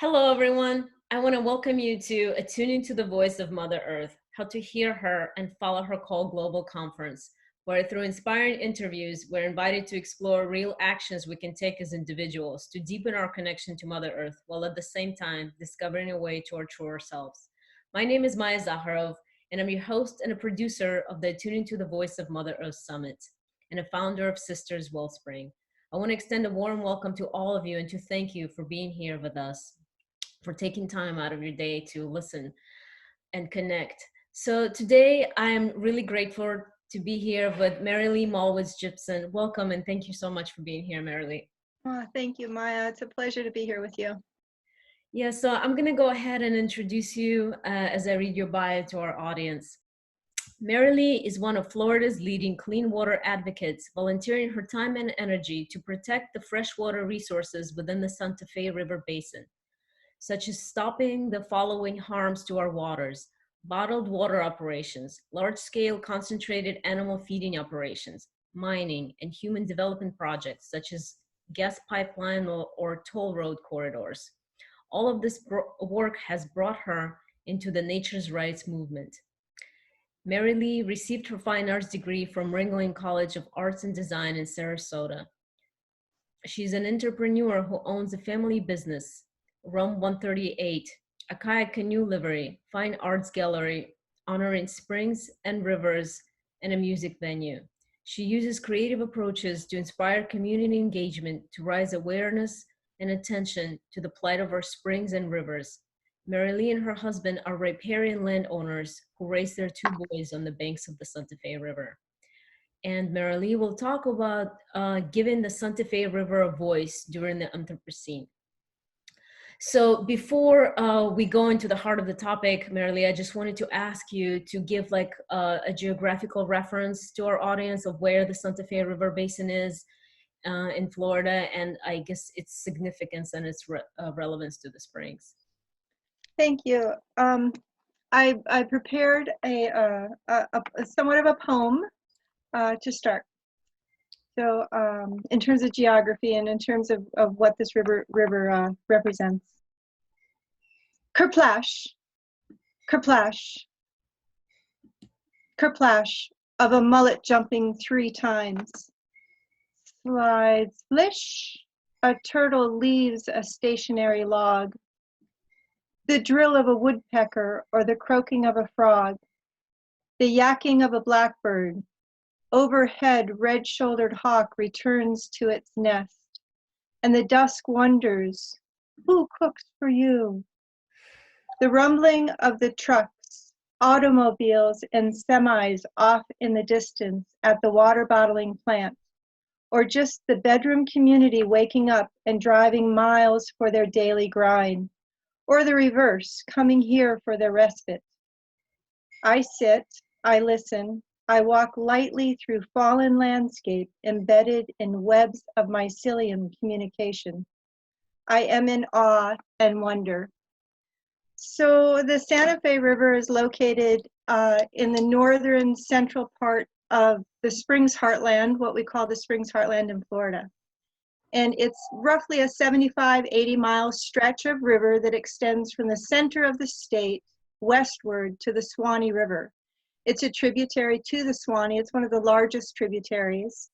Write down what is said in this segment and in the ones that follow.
Hello, everyone. I want to welcome you to Attuning to the Voice of Mother Earth, How to Hear Her and Follow Her Call Global Conference, where through inspiring interviews, we're invited to explore real actions we can take as individuals to deepen our connection to Mother Earth, while at the same time discovering a way to our truer selves. My name is Zacharow, and I'm your host and a producer of the Attuning to the Voice of Mother Earth Summit, and a founder of Sisters Wellspring. I want to extend a warm welcome to all of you and to thank you for being here with us, for taking time out of your day to listen and connect. So today I'm really grateful to be here with Merrillee Malwitz Jipson. Welcome and thank you so much for being here, Merrillee. Oh, thank you, Maya. It's a pleasure to be here with you. Yeah, so I'm gonna go ahead and introduce you as I read your bio to our audience. Merrillee is one of Florida's leading clean water advocates, volunteering her time and energy to protect the freshwater resources within the Santa Fe River Basin, such as stopping the following harms to our waters: bottled water operations, large-scale concentrated animal feeding operations, mining, and human development projects such as gas pipeline or toll road corridors. All of this work has brought her into the nature's rights movement. Merrillee received her fine arts degree from Ringling College of Arts and Design in Sarasota. She's an entrepreneur who owns a family business, Rum 138, a kayak canoe livery, fine arts gallery honoring springs and rivers, and a music venue. She uses creative approaches to inspire community engagement to raise awareness and attention to the plight of our springs and rivers. Merrillee and her husband are riparian landowners who raise their two boys on the banks of the Santa Fe River. And Merrillee will talk about giving the Santa Fe River a voice during the Anthropocene. So before we go into the heart of the topic, Merrillee, I just wanted to ask you to give like a geographical reference to our audience of where the Santa Fe River Basin is in Florida, and I guess its significance and its relevance to the springs. Thank you. I prepared a somewhat of a poem to start. So in terms of geography and in terms of what this river represents. Kerplash, kerplash, kerplash of a mullet jumping 3 times. Slides, splish, a turtle leaves a stationary log. The drill of a woodpecker or the croaking of a frog. The yakking of a blackbird. Overhead, red-shouldered hawk returns to its nest, and the dusk wonders, who cooks for you? The rumbling of the trucks, automobiles, and semis off in the distance at the water bottling plant, or just the bedroom community waking up and driving miles for their daily grind, or the reverse, coming here for their respite. I sit, I listen, I walk lightly through fallen landscape embedded in webs of mycelium communication. I am in awe and wonder. So the Santa Fe River is located in the northern central part of the Springs Heartland, what we call the Springs Heartland in Florida. And it's roughly a 75, 80-mile stretch of river that extends from the center of the state westward to the Suwannee River. It's a tributary to the Suwannee. It's one of the largest tributaries.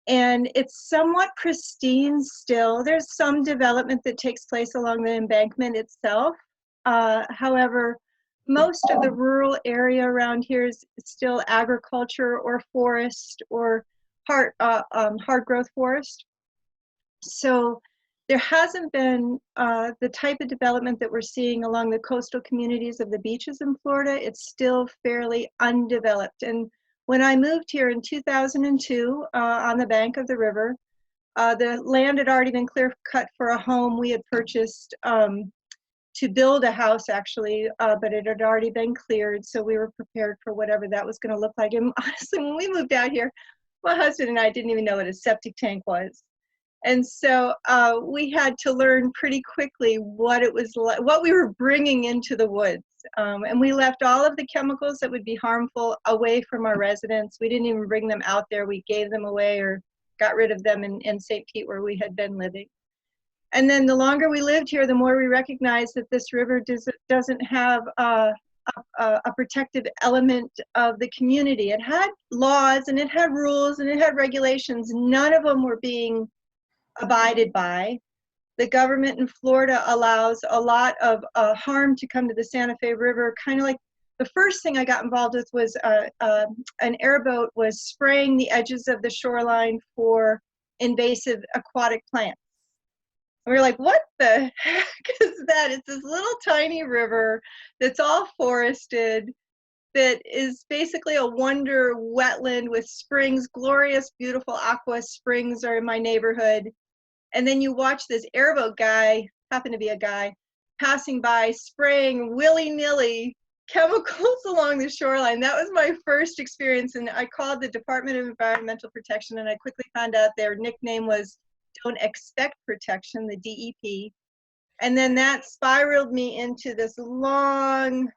And it's somewhat pristine still. There's some development that takes place along the embankment itself. However, most of the rural area around here is still agriculture or forest or hard growth forest. So there hasn't been the type of development that we're seeing along the coastal communities of the beaches in Florida. It's still fairly undeveloped. And when I moved here in 2002 on the bank of the river, the land had already been clear cut for a home we had purchased to build a house actually, but it had already been cleared. So we were prepared for whatever that was going to look like. And honestly, when we moved out here, my husband and I didn't even know what a septic tank was. And so we had to learn pretty quickly what it was like, what we were bringing into the woods. And we left all of the chemicals that would be harmful away from our residents. We didn't even bring them out there. We gave them away or got rid of them in St. Pete where we had been living. And then the longer we lived here, the more we recognized that this river doesn't have a protective element of the community. It had laws and it had rules and it had regulations. None of them were being abided by. The government in Florida allows a lot of harm to come to the Santa Fe River. Kind of like the first thing I got involved with was an airboat was spraying the edges of the shoreline for invasive aquatic plants. And we were like, what the heck is that? It's this little tiny river that's all forested, that is basically a wonder wetland with springs, glorious, beautiful aqua springs are in my neighborhood. And then you watch this airboat guy, happened to be a guy, passing by, spraying willy-nilly chemicals along the shoreline. That was my first experience, and I called the Department of Environmental Protection, and I quickly found out their nickname was Don't Expect Protection, the DEP. And then that spiraled me into this long,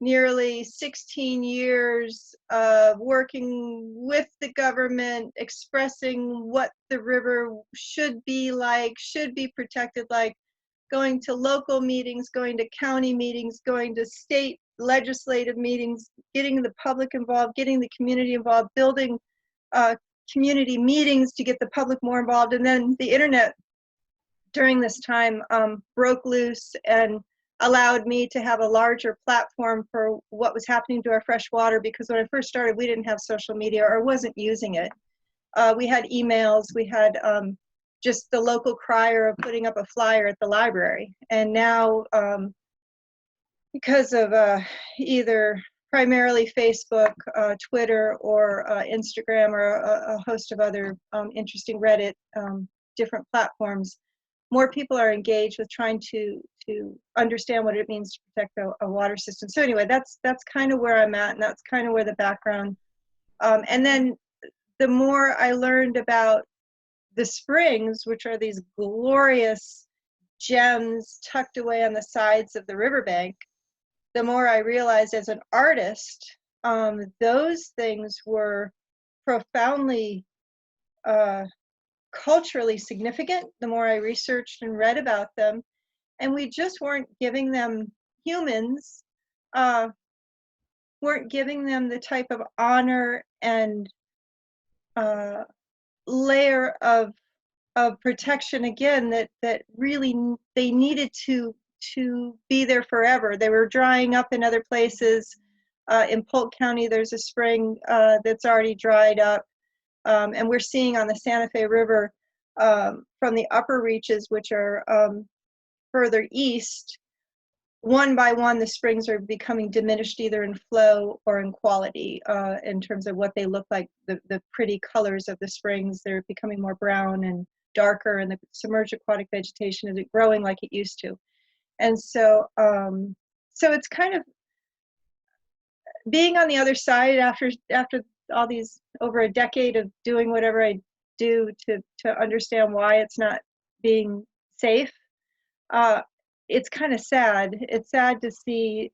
nearly 16 years of working with the government, expressing what the river should be like, should be protected like, going to local meetings, going to county meetings, going to state legislative meetings, getting the public involved, getting the community involved, building community meetings to get the public more involved. And then the internet during this time broke loose and allowed me to have a larger platform for what was happening to our fresh water, because when I first started, we didn't have social media or wasn't using it. We had emails, we had just the local crier of putting up a flyer at the library. And now, because of either primarily Facebook, Twitter, or Instagram, or a host of other interesting Reddit, different platforms, more people are engaged with trying to understand what it means to protect a water system. So anyway, that's kind of where I'm at, and that's kind of where the background. And then the more I learned about the springs, which are these glorious gems tucked away on the sides of the riverbank, the more I realized as an artist, those things were profoundly culturally significant. The more I researched and read about them, and we just weren't giving them, humans weren't giving them the type of honor and layer of protection, again, that really they needed to be there forever. They were drying up in other places. In Polk County, there's a spring that's already dried up, and we're seeing on the Santa Fe River from the upper reaches, which are further east, one by one, the springs are becoming diminished either in flow or in quality, in terms of what they look like, the pretty colors of the springs. They're becoming more brown and darker, and the submerged aquatic vegetation isn't growing like it used to. And so, so it's kind of being on the other side after all these, over a decade of doing whatever I do to understand why it's not being safe. It's kind of sad. It's sad to see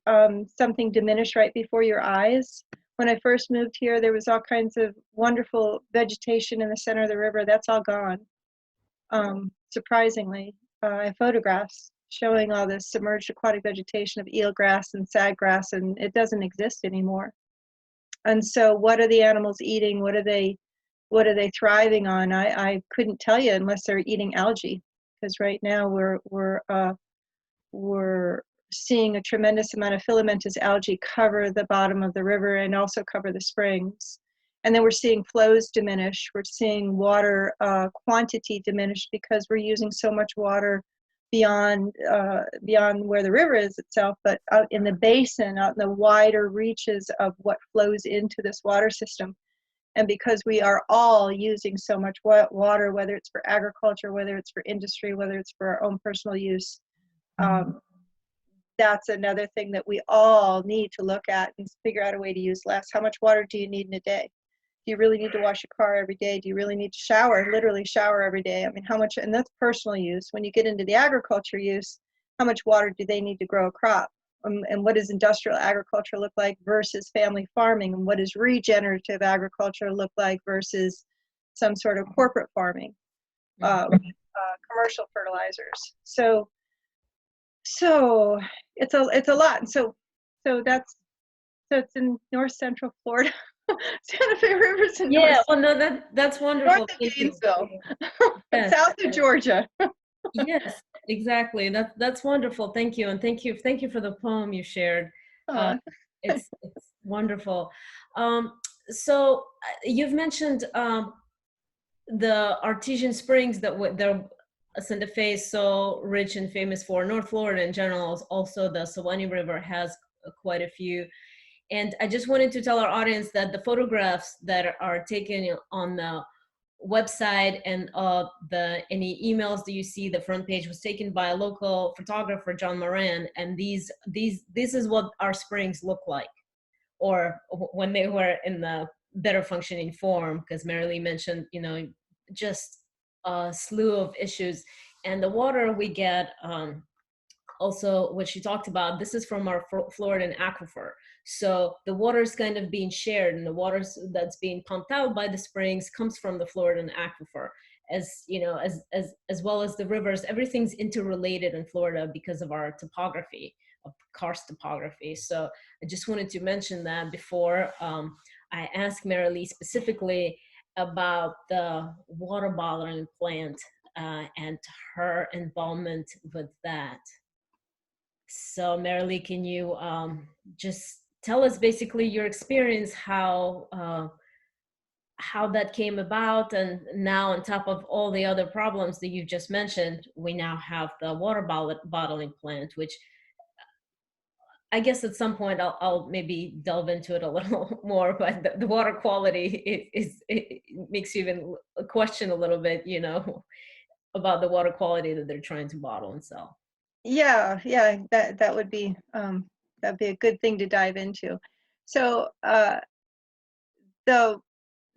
something diminish right before your eyes. When I first moved here, there was all kinds of wonderful vegetation in the center of the river. That's all gone. Surprisingly, I have photographs showing all this submerged aquatic vegetation of eelgrass and saggrass, and it doesn't exist anymore. And so what are the animals eating? What are they thriving on? I couldn't tell you unless they're eating algae, because right now we're seeing a tremendous amount of filamentous algae cover the bottom of the river and also cover the springs. And then we're seeing flows diminish. We're seeing water quantity diminish because we're using so much water beyond where the river is itself, but out in the basin, out in the wider reaches of what flows into this water system. And because we are all using so much water, whether it's for agriculture, whether it's for industry, whether it's for our own personal use, that's another thing that we all need to look at and figure out a way to use less. How much water do you need in a day? Do you really need to wash your car every day? Do you really need to shower, literally shower every day? I mean, how much, and that's personal use. When you get into the agriculture use, how much water do they need to grow a crop? And what does industrial agriculture look like versus family farming? And what does regenerative agriculture look like versus some sort of corporate farming? commercial fertilizers. So it's a lot. And so it's in north central Florida. Santa Fe River's in Yeah, well, no, that's north wonderful. of Thank you. Gainesville, Yes, south of Georgia. yes, exactly. That's wonderful. Thank you, and thank you for the poem you shared. Uh, Uh, it's wonderful. So you've mentioned the artesian springs that they're Santa Fe is so rich and famous for. North Florida in general, also the Suwannee River has quite a few. And I just wanted to tell our audience that the photographs that are taken on the website and any emails that you see, the front page was taken by a local photographer, John Moran, and this is what our springs look like, or when they were in the better functioning form, because Merrillee mentioned, just a slew of issues. And the water we get, also what she talked about, this is from our Floridan aquifer. So the water is kind of being shared, and the water that's being pumped out by the springs comes from the Floridan aquifer. As well as the rivers, everything's interrelated in Florida because of our topography, of karst topography. So I just wanted to mention that before I asked Merrillee specifically about the water bottling plant and her involvement with that. So Merrillee, can you just tell us basically your experience, how that came about, and now on top of all the other problems that you just mentioned, we now have the water bottling plant, which I guess at some point I'll maybe delve into it a little more, but the water quality it makes you even question a little bit, about the water quality that they're trying to bottle and sell. yeah, that would be that'd be a good thing to dive into. So the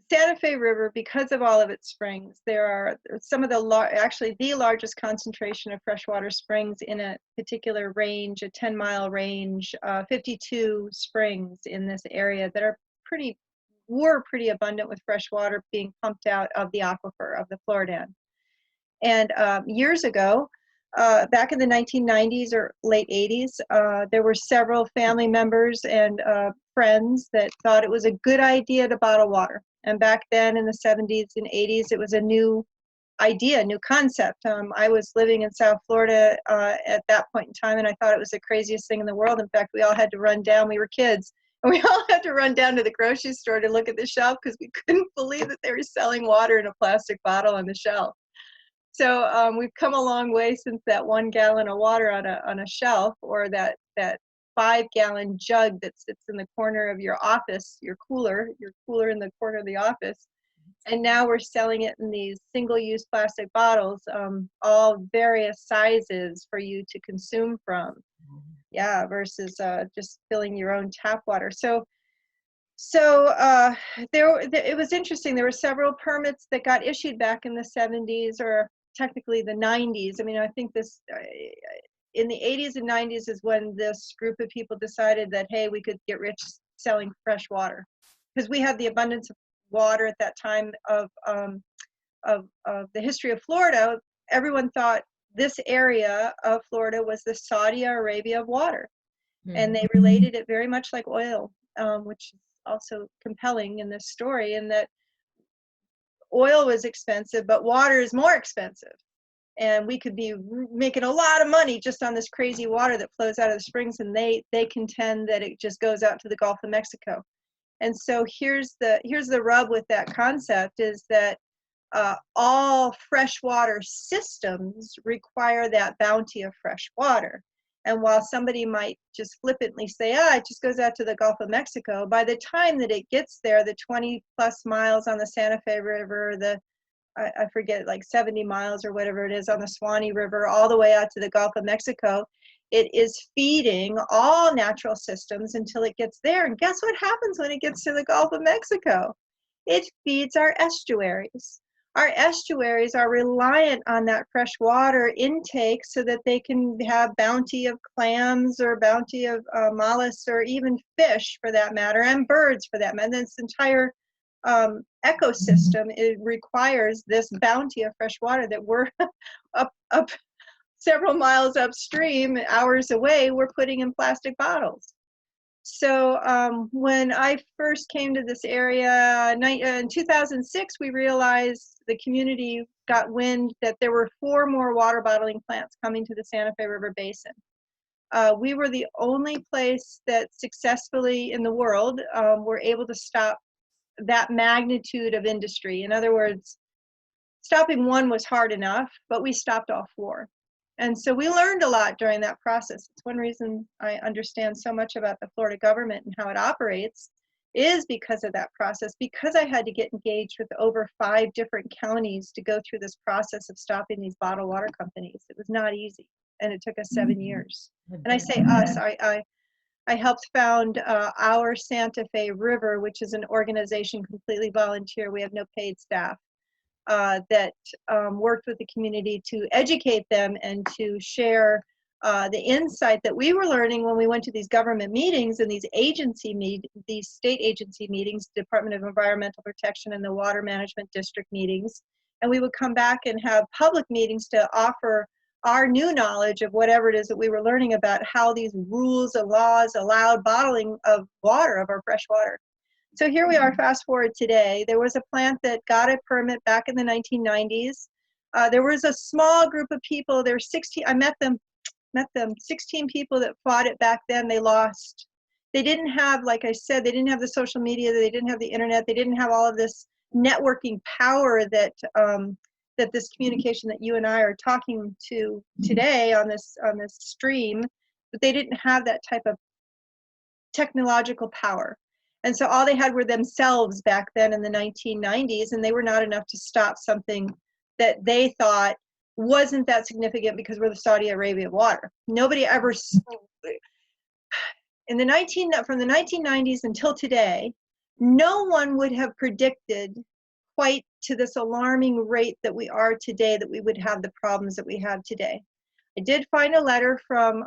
Santa Fe River, because of all of its springs, there are some of actually the largest concentration of freshwater springs in a particular range, a 10-mile range, 52 springs in this area that were pretty abundant with fresh water being pumped out of the aquifer of the Floridan. And years ago, back in the 1990s or late 80s, there were several family members and friends that thought it was a good idea to bottle water. And back then in the 70s and 80s, it was a new idea, new concept. I was living in South Florida at that point in time, and I thought it was the craziest thing in the world. In fact, we all had to run down, we were kids, and we all had to run down to the grocery store to look at the shelf because we couldn't believe that they were selling water in a plastic bottle on the shelf. So we've come a long way since that 1 gallon of water on a shelf, or that 5-gallon jug that sits in the corner of your office, your cooler in the corner of the office. And now we're selling it in these single-use plastic bottles, all various sizes for you to consume from. Yeah, versus just filling your own tap water. So it was interesting. There were several permits that got issued back in the 70s, or technically the 90s. I mean, I think this in the 80s and 90s is when this group of people decided that, hey, we could get rich selling fresh water, because we had the abundance of water at that time of the history of Florida. Everyone thought this area of Florida was the Saudi Arabia of water, and they related it very much like oil, which is also compelling in this story, in that oil was expensive, but water is more expensive. And we could be making a lot of money just on this crazy water that flows out of the springs, and they contend that it just goes out to the Gulf of Mexico. And so here's the rub with that concept, is that all freshwater systems require that bounty of fresh water. And while somebody might just flippantly say, it just goes out to the Gulf of Mexico, by the time that it gets there, the 20 plus miles on the Santa Fe River, I forget, like 70 miles or whatever it is on the Suwannee River, all the way out to the Gulf of Mexico, it is feeding all natural systems until it gets there. And guess what happens when it gets to the Gulf of Mexico? It feeds our estuaries. Our estuaries are reliant on that fresh water intake so that they can have bounty of clams, or bounty of mollusks, or even fish for that matter, and birds for that matter. This entire ecosystem, it requires this bounty of fresh water that we're up several miles upstream, hours away, we're putting in plastic bottles. So when I first came to this area in 2006, we realized the community got wind that there were 4 more water bottling plants coming to the Santa Fe River Basin. We were the only place that successfully in the world were able to stop that magnitude of industry. In other words, stopping 1 was hard enough, but we stopped all 4. And so we learned a lot during that process. It's one reason I understand so much about the Florida government and how it operates is because of that process, because I had to get engaged with over 5 different counties to go through this process of stopping these bottled water companies. It was not easy, and it took us 7 years. And I say us, I helped found our Santa Fe River, which is an organization completely volunteer. We have no paid staff. That worked with the community to educate them and to share the insight that we were learning when we went to these government meetings and these state agency meetings, Department of Environmental Protection and the Water Management District meetings. And we would come back and have public meetings to offer our new knowledge of whatever it is that we were learning about how these rules and laws allowed bottling of water, of our fresh water. So here we are, fast forward today. There was a plant that got a permit back in the 1990s. There was a small group of people, there were 16, I met them, 16 people that fought it back then. They lost. They didn't have, like I said, they didn't have the social media, they didn't have the internet, they didn't have all of this networking power that that this communication that you and I are talking to today on this stream, but they didn't have that type of technological power. And so all they had were themselves back then in the 1990s, and they were not enough to stop something that they thought wasn't that significant because we're the Saudi Arabia of water. Nobody ever, from the 1990s until today, no one would have predicted quite to this alarming rate that we are today, that we would have the problems that we have today. I did find a letter from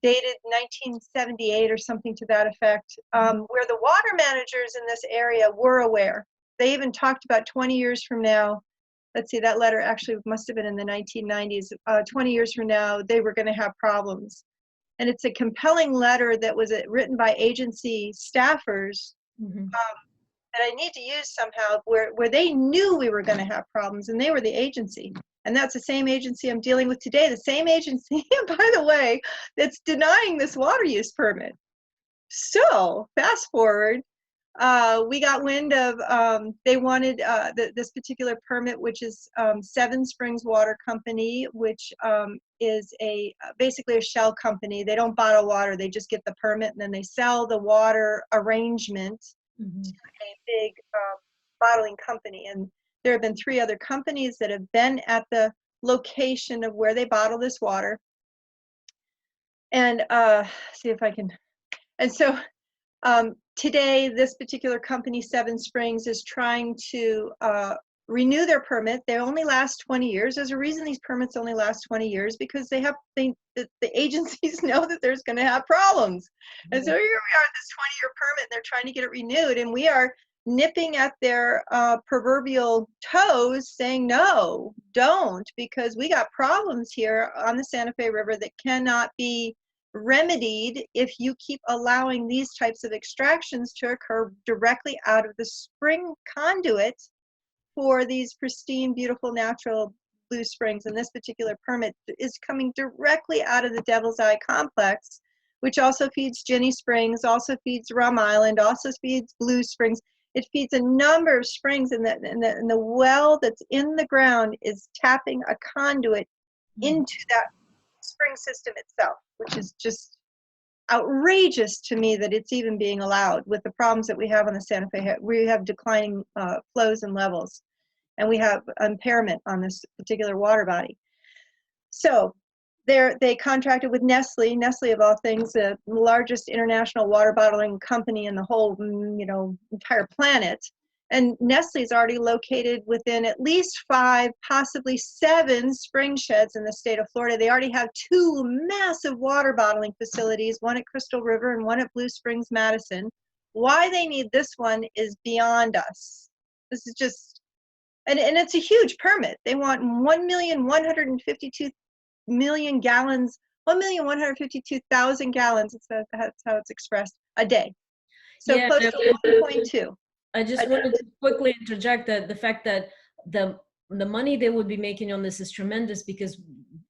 dated 1978 or something to that effect, where the water managers in this area were aware. They even talked about 20 years from now, let's see, that letter actually must have been in the 1990s, 20 years from now, they were gonna have problems. And it's a compelling letter that was written by agency staffers that I need to use somehow, where they knew we were gonna have problems, and they were the agency. And that's the same agency I'm dealing with today, the same agency, by the way, that's denying this water use permit. So fast forward, we got wind of, they wanted this particular permit, which is Seven Springs Water Company, which is basically a shell company. They don't bottle water, they just get the permit and then they sell the water arrangement to a big bottling company. And there have been 3 other companies that have been at the location of where they bottle this water. And see if I can, and so today this particular company, Seven Springs, is trying to renew their permit. They only last 20 years. There's a reason these permits only last 20 years, because the agencies know that there's gonna have problems. And so here we are, this 20-year permit, and they're trying to get it renewed, and we are nipping at their proverbial toes saying, no, don't, because we got problems here on the Santa Fe River that cannot be remedied if you keep allowing these types of extractions to occur directly out of the spring conduit for these pristine, beautiful, natural blue springs. And this particular permit is coming directly out of the Devil's Eye complex, which also feeds Ginny Springs, also feeds Rum Island, also feeds Blue Springs. It feeds a number of springs, and the well that's in the ground is tapping a conduit into that spring system itself, which is just outrageous to me that it's even being allowed with the problems that we have on the Santa Fe. We have declining flows and levels, and we have impairment on this particular water body. So they contracted with Nestle of all things, the largest international water bottling company in the whole, entire planet. And Nestle is already located within at least 5, possibly 7 spring sheds in the state of Florida. They already have 2 massive water bottling facilities, one at Crystal River and one at Blue Springs, Madison. Why they need this one is beyond us. This is just, and it's a huge permit. They want 1,152,000 gallons, 1,152,000 gallons. That's how it's expressed a day. So Yeah, close to 1.2. I just wanted to quickly interject that the fact that the money they would be making on this is tremendous, because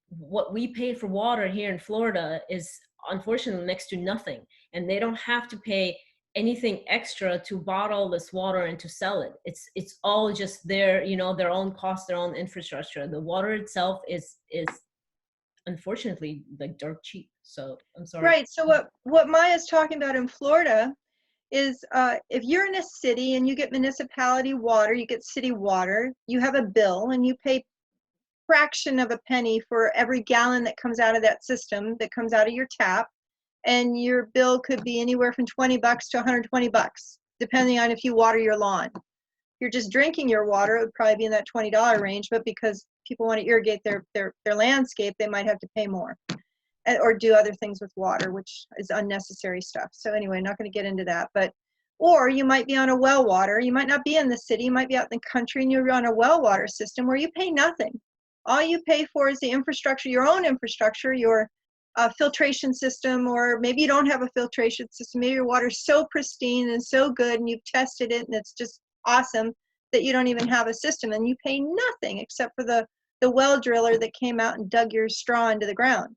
what we pay for water here in Florida is unfortunately next to nothing, and they don't have to pay anything extra to bottle this water and to sell it. It's all just their, you know, their own cost, their own infrastructure. The water itself is unfortunately like dirt cheap. So I'm sorry. Right. So what Maya's talking about in Florida is if you're in a city and you get municipality water, you get city water, you have a bill and you pay fraction of a penny for every gallon that comes out of that system, that comes out of your tap, and your bill could be anywhere from 20 bucks to 120 bucks, depending on if you water your lawn. If you're just drinking your water, it would probably be in that $20 range, but because people want to irrigate their landscape, they might have to pay more, or do other things with water, which is unnecessary stuff. So anyway, I'm not going to get into that. But, or you might be on a well water. You might not be in the city. You might be out in the country and you're on a well water system where you pay nothing. All you pay for is the infrastructure, your own infrastructure, your filtration system, or maybe you don't have a filtration system. Maybe your water's so pristine and so good and you've tested it and it's just awesome that you don't even have a system, and you pay nothing except for the well driller that came out and dug your straw into the ground.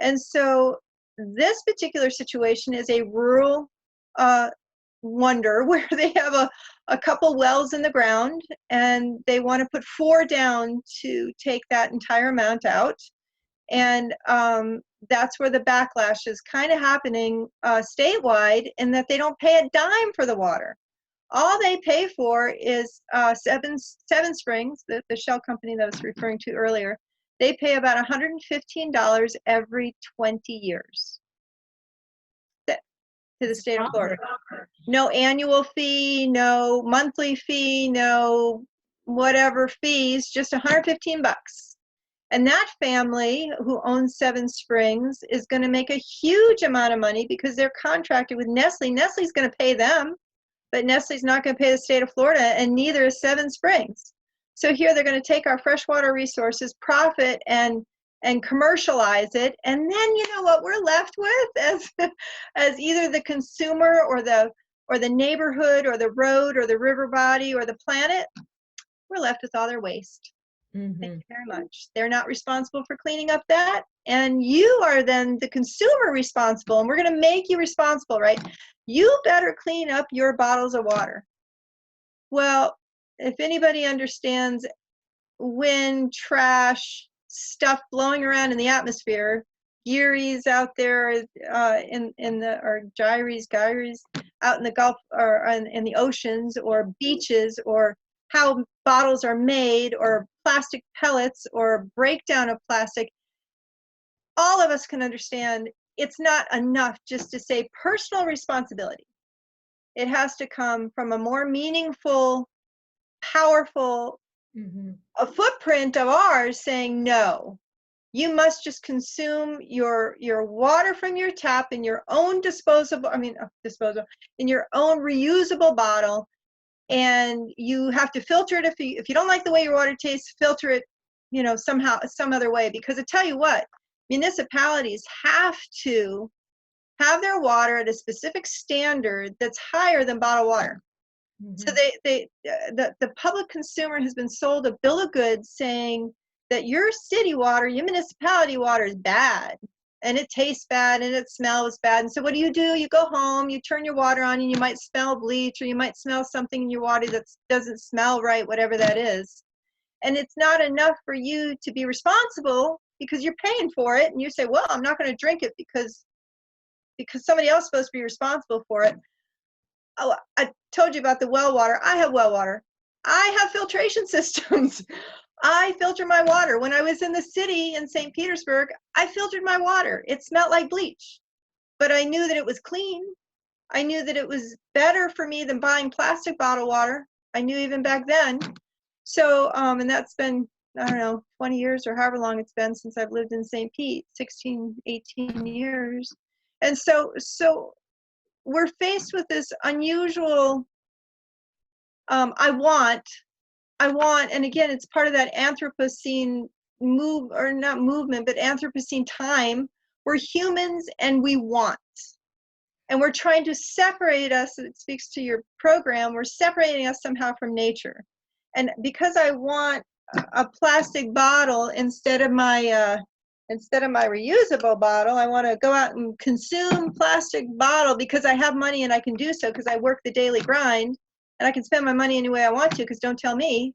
And so this particular situation is a rural wonder where they have a couple wells in the ground and they want to put 4 down to take that entire amount out. And that's where the backlash is kind of happening statewide, in that they don't pay a dime for the water. All they pay for is Seven Springs, the shell company that I was referring to earlier. They pay about $115 every 20 years to the state of Florida. No annual fee, no monthly fee, no whatever fees, just 115 bucks. And that family who owns Seven Springs is going to make a huge amount of money because they're contracted with Nestle. Nestle's going to pay them, but Nestle's not going to pay the state of Florida, and neither is Seven Springs. So here they're going to take our freshwater resources, profit, and commercialize it, and then you know what we're left with as either the consumer or the neighborhood or the road or the river body or the planet. We're left with all their waste. Mm-hmm. Thank you very much. They're not responsible for cleaning up that, and you are then the consumer responsible, and we're going to make you responsible, right? You better clean up your bottles of water. Well, if anybody understands wind, trash, stuff blowing around in the atmosphere, gyres out there in the, or gyres out in the Gulf or in the oceans, or beaches, or how bottles are made, or plastic pellets, or breakdown of plastic. All of us can understand it's not enough just to say personal responsibility. It has to come from a more meaningful, powerful a footprint of ours saying, no, you must just consume your water from your tap in your own disposable, in your own reusable bottle, and you have to filter it. If you don't like the way your water tastes, filter it, you know, somehow, some other way. Because I tell you what, municipalities have to have their water at a specific standard that's higher than bottled water. So the public consumer has been sold a bill of goods saying that your city water, your municipality water is bad, and it tastes bad, and it smells bad. And so what do? You go home, you turn your water on, and you might smell bleach, or you might smell something in your water that doesn't smell right, whatever that is. And it's not enough for you to be responsible because you're paying for it, and you say, well, I'm not going to drink it because somebody else is supposed to be responsible for it. Oh, I told you about the well water. I have well water. I have filtration systems. I filter my water. When I was in the city in St. Petersburg, I filtered my water. It smelled like bleach, but I knew that it was clean. I knew that it was better for me than buying plastic bottled water. I knew even back then. So, and that's been, I don't know, 20 years or however long it's been since I've lived in St. Pete, 16, 18 years. And so we're faced with this unusual, I want, and again, it's part of that Anthropocene or not movement, but Anthropocene time. We're humans and we want. And we're trying to separate us, it speaks to your program, we're separating us somehow from nature. And because I want a plastic bottle instead of my reusable bottle, I want to go out and consume plastic bottle because I have money and I can do so because I work the daily grind and I can spend my money any way I want to because don't tell me.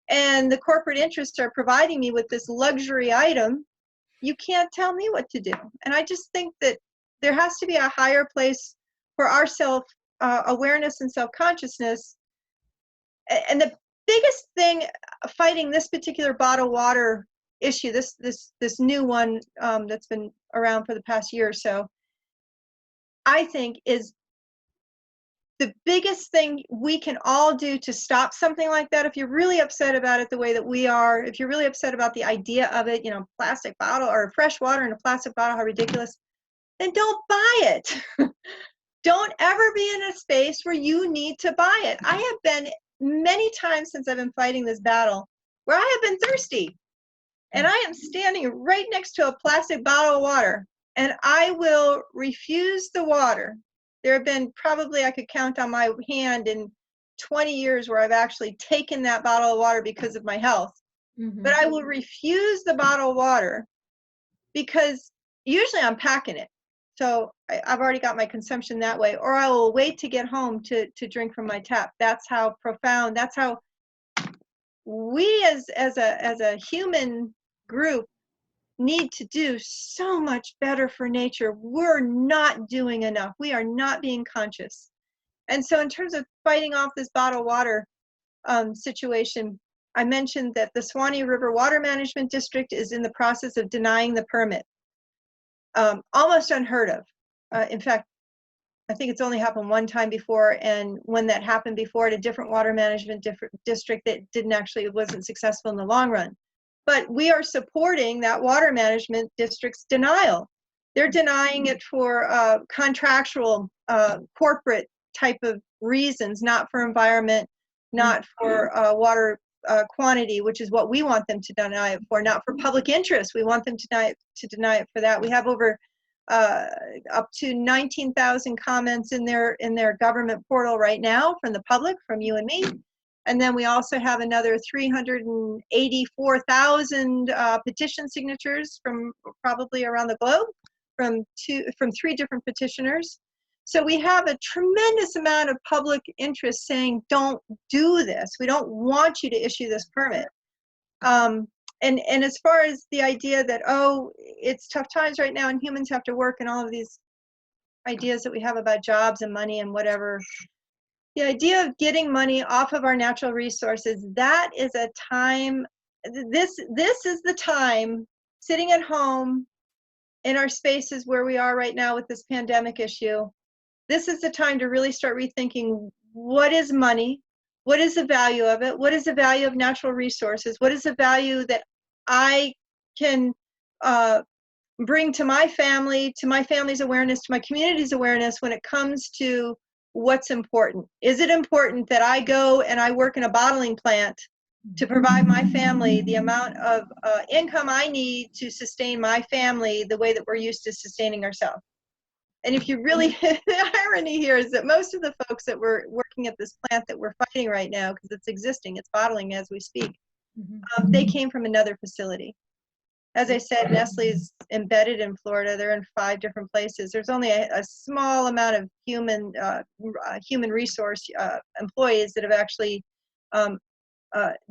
And the corporate interests are providing me with this luxury item. You can't tell me what to do. And I just think that there has to be a higher place for our self awareness and self-consciousness. And the biggest thing fighting this particular bottled water issue, this new one that's been around for the past year or so, I think is the biggest thing we can all do to stop something like that. If you're really upset about it the way that we are, if you're really upset about the idea of it, plastic bottle or fresh water in a plastic bottle, how ridiculous, then don't buy it. Don't ever be in a space where you need to buy it. I have been many times since I've been fighting this battle where I have been thirsty and I am standing right next to a plastic bottle of water and I will refuse the water. There have been probably, I could count on my hand in 20 years where I've actually taken that bottle of water because of my health. Mm-hmm. But I will refuse the bottle of water because usually I'm packing it. So I've already got my consumption that way, or I will wait to get home to drink from my tap. That's how profound, that's how we as a human group need to do so much better for nature. We're not doing enough. We are not being conscious. And so in terms of fighting off this bottled water situation, I mentioned that the Swanee River Water Management District is in the process of denying the permit. Almost unheard of. In fact, I think it's only happened one time before, and when that happened before at a different water management district that wasn't successful in the long run. But we are supporting that water management district's denial. They're denying it for contractual, corporate type of reasons, not for environment, not for water quantity, which is what we want them to deny it for, not for public interest. We want them to deny it for that. We have over up to 19,000 comments in their government portal right now from the public, from you and me. And then we also have another 384,000 petition signatures from probably around the globe from 3 different petitioners. So we have a tremendous amount of public interest saying, don't do this. We don't want you to issue this permit. And as far as the idea that, oh, it's tough times right now and humans have to work and all of these ideas that we have about jobs and money and whatever, the idea of getting money off of our natural resources, that is a time, this is the time, sitting at home in our spaces where we are right now with this pandemic issue, this is the time to really start rethinking, what is money? What is the value of it? What is the value of natural resources? What is the value that I can bring to my family, to my family's awareness, to my community's awareness when it comes to what's important? Is it important that I go and I work in a bottling plant to provide my family the amount of income I need to sustain my family the way that we're used to sustaining ourselves? And if you really, the irony here is that most of the folks that were working at this plant that we're fighting right now, because it's existing, it's bottling as we speak, they came from another facility. As I said, Nestle's embedded in Florida. They're in 5 different places. There's only a small amount of human resource employees that have actually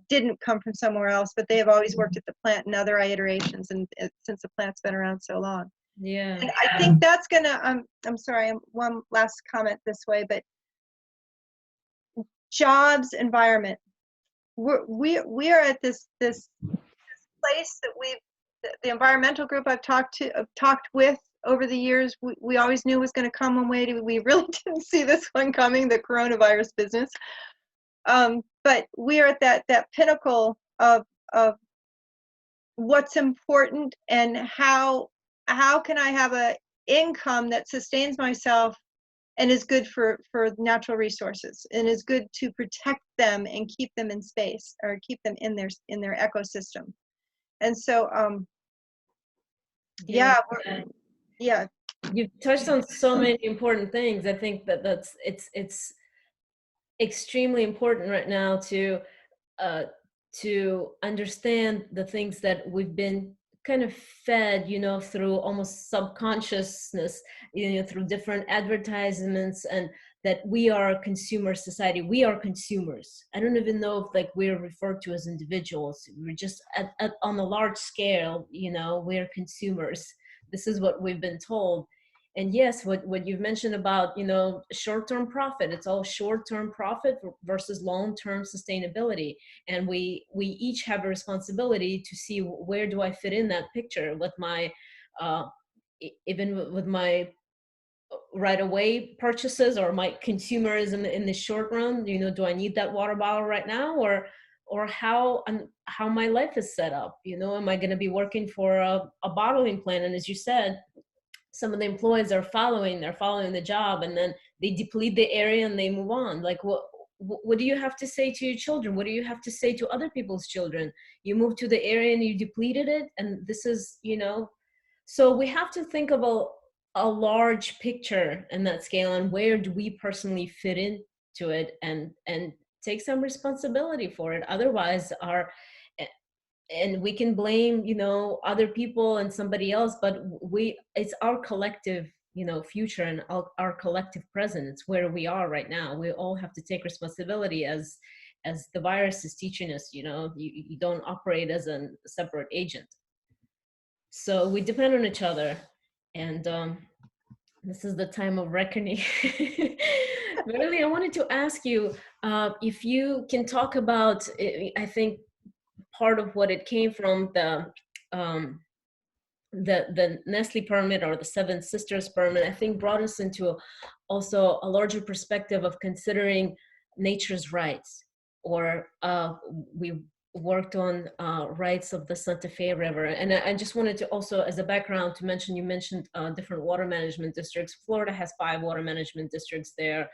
didn't come from somewhere else, but they have always worked at the plant in other iterations, and since the plant's been around so long. Yeah. And I think that's gonna, I'm sorry, one last comment this way, but jobs, environment. We are at this place that the environmental group I've talked with over the years, we always knew was gonna come one way. We really didn't see this one coming, the coronavirus business. But we are at that pinnacle of what's important and how can I have a income that sustains myself and is good for natural resources, and is good to protect them and keep them in space, or keep them in their ecosystem. And so Yeah. yeah. You've touched on so many important things. I think that it's extremely important right now uh, to understand the things that we've been kind of fed, through almost subconsciousness, through different advertisements, and that we are a consumer society. We are consumers. I don't even know if like we're referred to as individuals. We're just on a large scale, we're consumers. This is what we've been told. And yes, what you've mentioned about, short-term profit, it's all short-term profit versus long-term sustainability. And we each have a responsibility to see, where do I fit in that picture with my, even with my right away purchases, or my consumerism in the short run. Do I need that water bottle right now, or how my life is set up? Am I going to be working for a bottling plant? And as you said, some of the employees are following the job, and then they deplete the area and they move on. Like, what do you have to say to your children? What do you have to say to other people's children? You moved to the area and you depleted it, and this is, so we have to think of a large picture in that scale, and where do we personally fit into it, and take some responsibility for it. Otherwise, and we can blame, other people and somebody else, but it's our collective, future, and our collective present. It's where we are right now. We all have to take responsibility, as the virus is teaching us. You don't operate as a separate agent. So we depend on each other, and this is the time of reckoning. Merrillee, I wanted to ask you if you can talk about, I think part of what it came from, the Nestle permit, or the Seven Sisters permit, I think brought us into also a larger perspective of considering nature's rights. Or we worked on rights of the Santa Fe River. And I just wanted to also, as a background, to mention, you mentioned different water management districts. Florida has 5 water management districts there.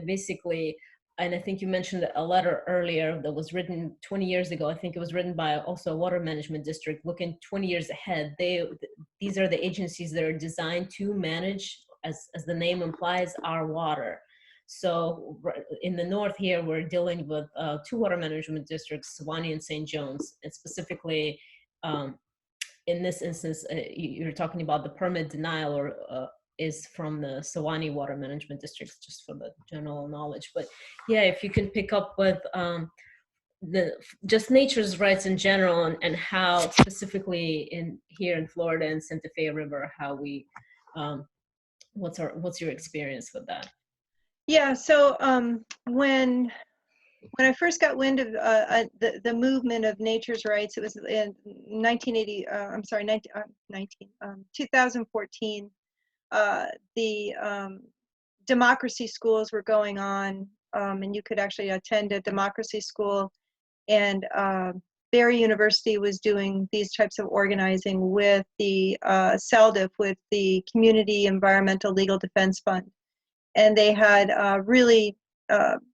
Basically, and I think you mentioned a letter earlier that was written 20 years ago. I think it was written by also a water management district looking 20 years ahead. These are the agencies that are designed to manage, as the name implies, our water. So in the north here, we're dealing with 2 water management districts, Sewanee and St. John's. And specifically, in this instance, you're talking about the permit denial, or is from the Sewanee Water Management District, just for the general knowledge. But yeah, if you can pick up with just nature's rights in general, and how specifically here in Florida and Santa Fe River, how we, what's your experience with that? Yeah, so when I first got wind of the movement of nature's rights, it was in 2014. The democracy schools were going on, and you could actually attend a democracy school, and Barry University was doing these types of organizing with the CELDF, with the Community Environmental Legal Defense Fund. And they had really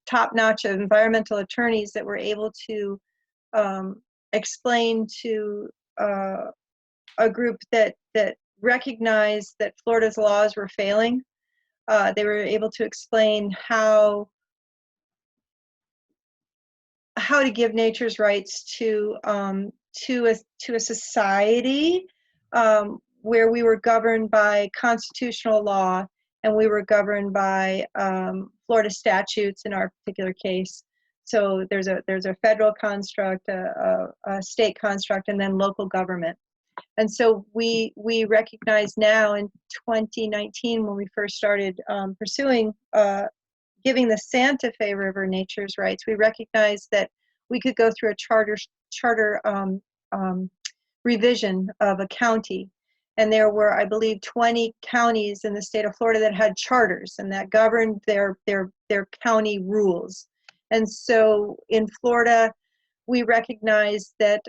top-notch environmental attorneys that were able to explain to a group that recognized that Florida's laws were failing. They were able to explain how to give nature's rights to a society where we were governed by constitutional law, and we were governed by Florida statutes in our particular case. So there's a federal construct, a state construct, and then local government. And so we recognize now in 2019, when we first started pursuing giving the Santa Fe River nature's rights, we recognized that we could go through a charter revision of a county. And there were, I believe, 20 counties in the state of Florida that had charters and that governed their county rules. And so in Florida, we recognize that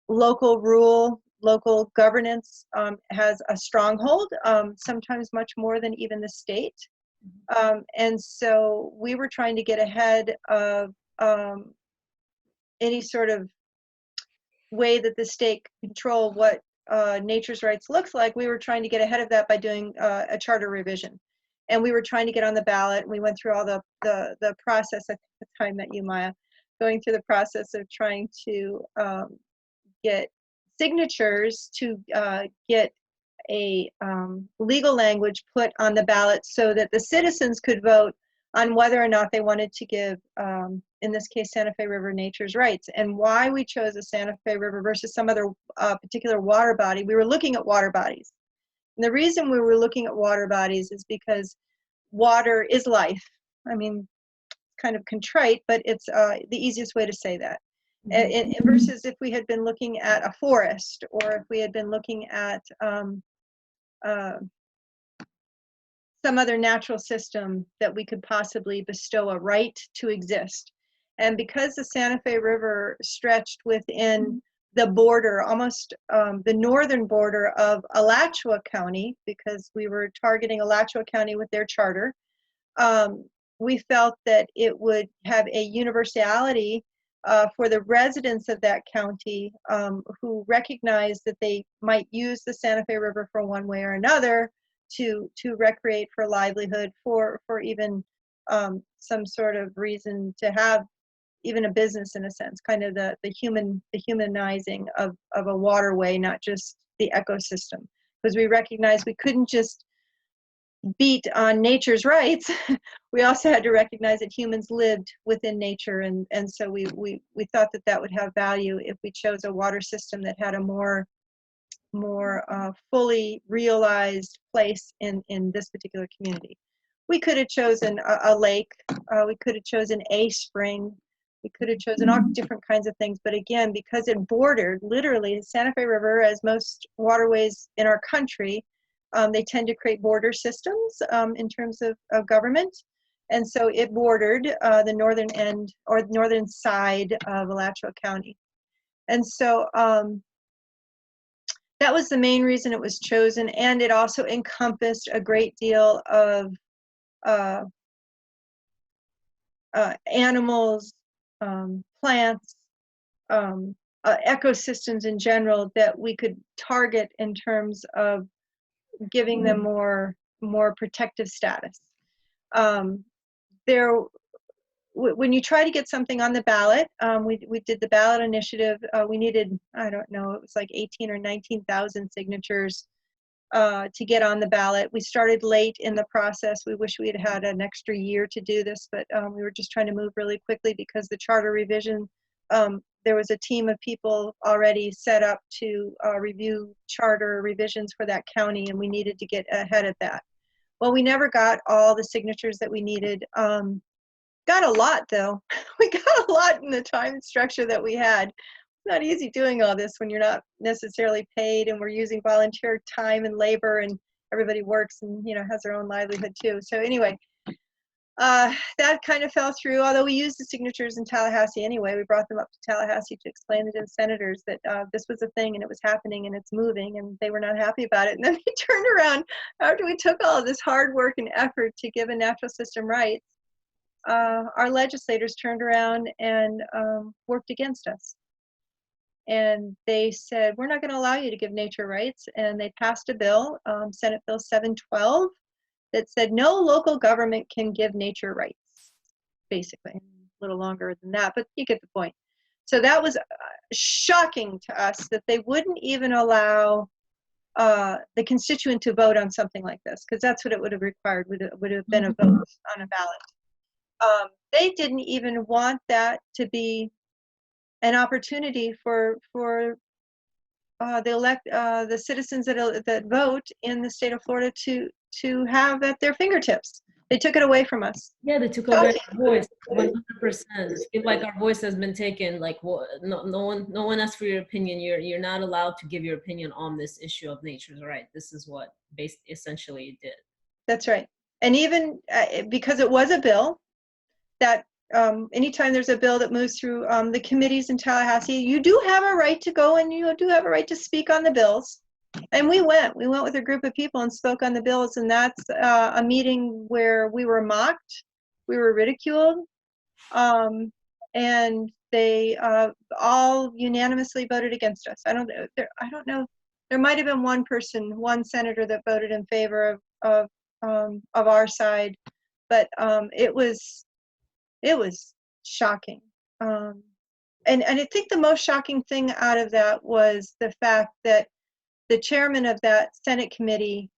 local governance has a stronghold, sometimes much more than even the state. And so we were trying to get ahead of any sort of way that the state control what nature's rights looks like. We were trying to get ahead of that by doing a charter revision. And we were trying to get on the ballot. We went through all the process. I think the time met you, Maya, going through the process of trying to get signatures to get a legal language put on the ballot so that the citizens could vote on whether or not they wanted to give, in this case, Santa Fe River nature's rights. And why we chose the Santa Fe River versus some other particular water body. We were looking at water bodies. And the reason we were looking at water bodies is because water is life. I mean, kind of contrite, but it's the easiest way to say that. And versus if we had been looking at a forest, or if we had been looking at some other natural system that we could possibly bestow a right to exist. And because the Santa Fe River stretched within the border, almost the northern border of Alachua County, because we were targeting Alachua County with their charter, we felt that it would have a universality for the residents of that county who recognize that they might use the Santa Fe River for one way or another to recreate, for livelihood, for even some sort of reason to have even a business, in a sense, kind of the humanizing of a waterway, not just the ecosystem. Because we recognize we couldn't just beat on nature's rights. We also had to recognize that humans lived within nature, and so we thought that that would have value if we chose a water system that had a more fully realized place in this particular community. We could have chosen a lake, we could have chosen a spring, we could have chosen all different kinds of things, but again, because it bordered, literally, Santa Fe River, as most waterways in our country, they tend to create border systems in terms of government. And so it bordered the northern end, or northern side of Alachua County. And so that was the main reason it was chosen. And it also encompassed a great deal of animals, plants, ecosystems in general that we could target in terms of giving them more protective status. When you try to get something on the ballot, we did the ballot initiative. We needed, I don't know, it was like 18 or 19,000 signatures to get on the ballot. We started late in the process. We wish we had had an extra year to do this, but we were just trying to move really quickly because the charter revision, there was a team of people already set up to review charter revisions for that county, and we needed to get ahead of that. Well, we never got all the signatures that we needed. Got a lot, though. We got a lot in the time structure that we had. It's not easy doing all this when you're not necessarily paid, and we're using volunteer time and labor, and everybody works and has their own livelihood too. So anyway, that kind of fell through, although we used the signatures in Tallahassee anyway. We brought them up to Tallahassee to explain to the senators that this was a thing and it was happening and it's moving, and they were not happy about it. And then we turned around after we took all of this hard work and effort to give a natural system rights. Our legislators turned around and worked against us. And they said, we're not going to allow you to give nature rights. And they passed a bill, Senate Bill 712, that said no local government can give nature rights, basically. A little longer than that, but you get the point. So that was shocking to us that they wouldn't even allow the constituent to vote on something like this, because that's what it would have required, would have been a vote on a ballot. They didn't even want that to be an opportunity for the citizens that vote in the state of Florida to have at their fingertips. They took it away from us. Yeah, they took away our voice, 100%. Feel like our voice has been taken. Like, no one asked for your opinion. You're not allowed to give your opinion on this issue of nature's right. This is what essentially it did. That's right. And even because it was a bill that anytime there's a bill that moves through the committees in Tallahassee, you do have a right to go, and you do have a right to speak on the bills. And we went with a group of people and spoke on the bills, and that's a meeting where we were mocked, we were ridiculed, and they all unanimously voted against us. I don't know. There might have been one senator that voted in favor of our side, but it was shocking. And I think the most shocking thing out of that was the fact that the chairman of that Senate committee,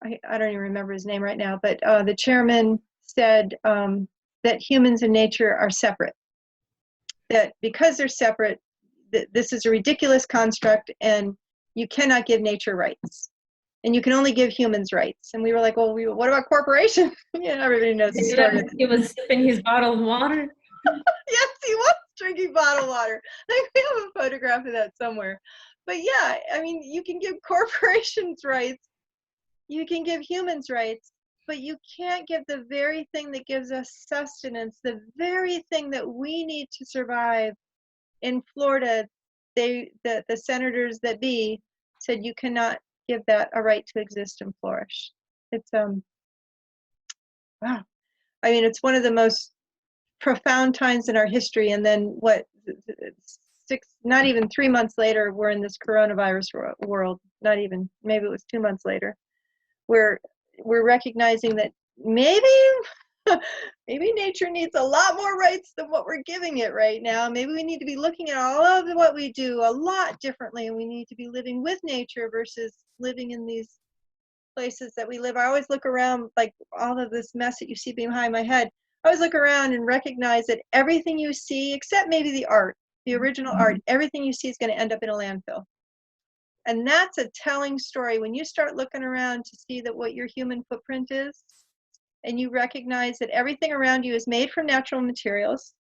I don't even remember his name right now, but the chairman said that humans and nature are separate. That because they're separate, this is a ridiculous construct, and you cannot give nature rights, and you can only give humans rights. And we were like, well, what about corporations? Everybody knows the story. He was sipping his bottled water. Yes, he was drinking bottled water. Like, we have a photograph of that somewhere. But yeah, I mean, you can give corporations rights, you can give humans rights, but you can't give the very thing that gives us sustenance, the very thing that we need to survive. In Florida, the senators that be said you cannot give that a right to exist and flourish. It's wow. I mean, it's one of the most profound times in our history. And then not even 3 months later, we're in this coronavirus world. Not even, maybe it was 2 months later, where we're recognizing that maybe nature needs a lot more rights than what we're giving it right now. Maybe we need to be looking at all of what we do a lot differently, and we need to be living with nature versus living in these places that we live. I always look around, like all of this mess that you see behind my head. I always look around and recognize that everything you see, except maybe the art, the original art, everything you see is going to end up in a landfill. And that's a telling story. When you start looking around to see that what your human footprint is, and you recognize that everything around you is made from natural materials.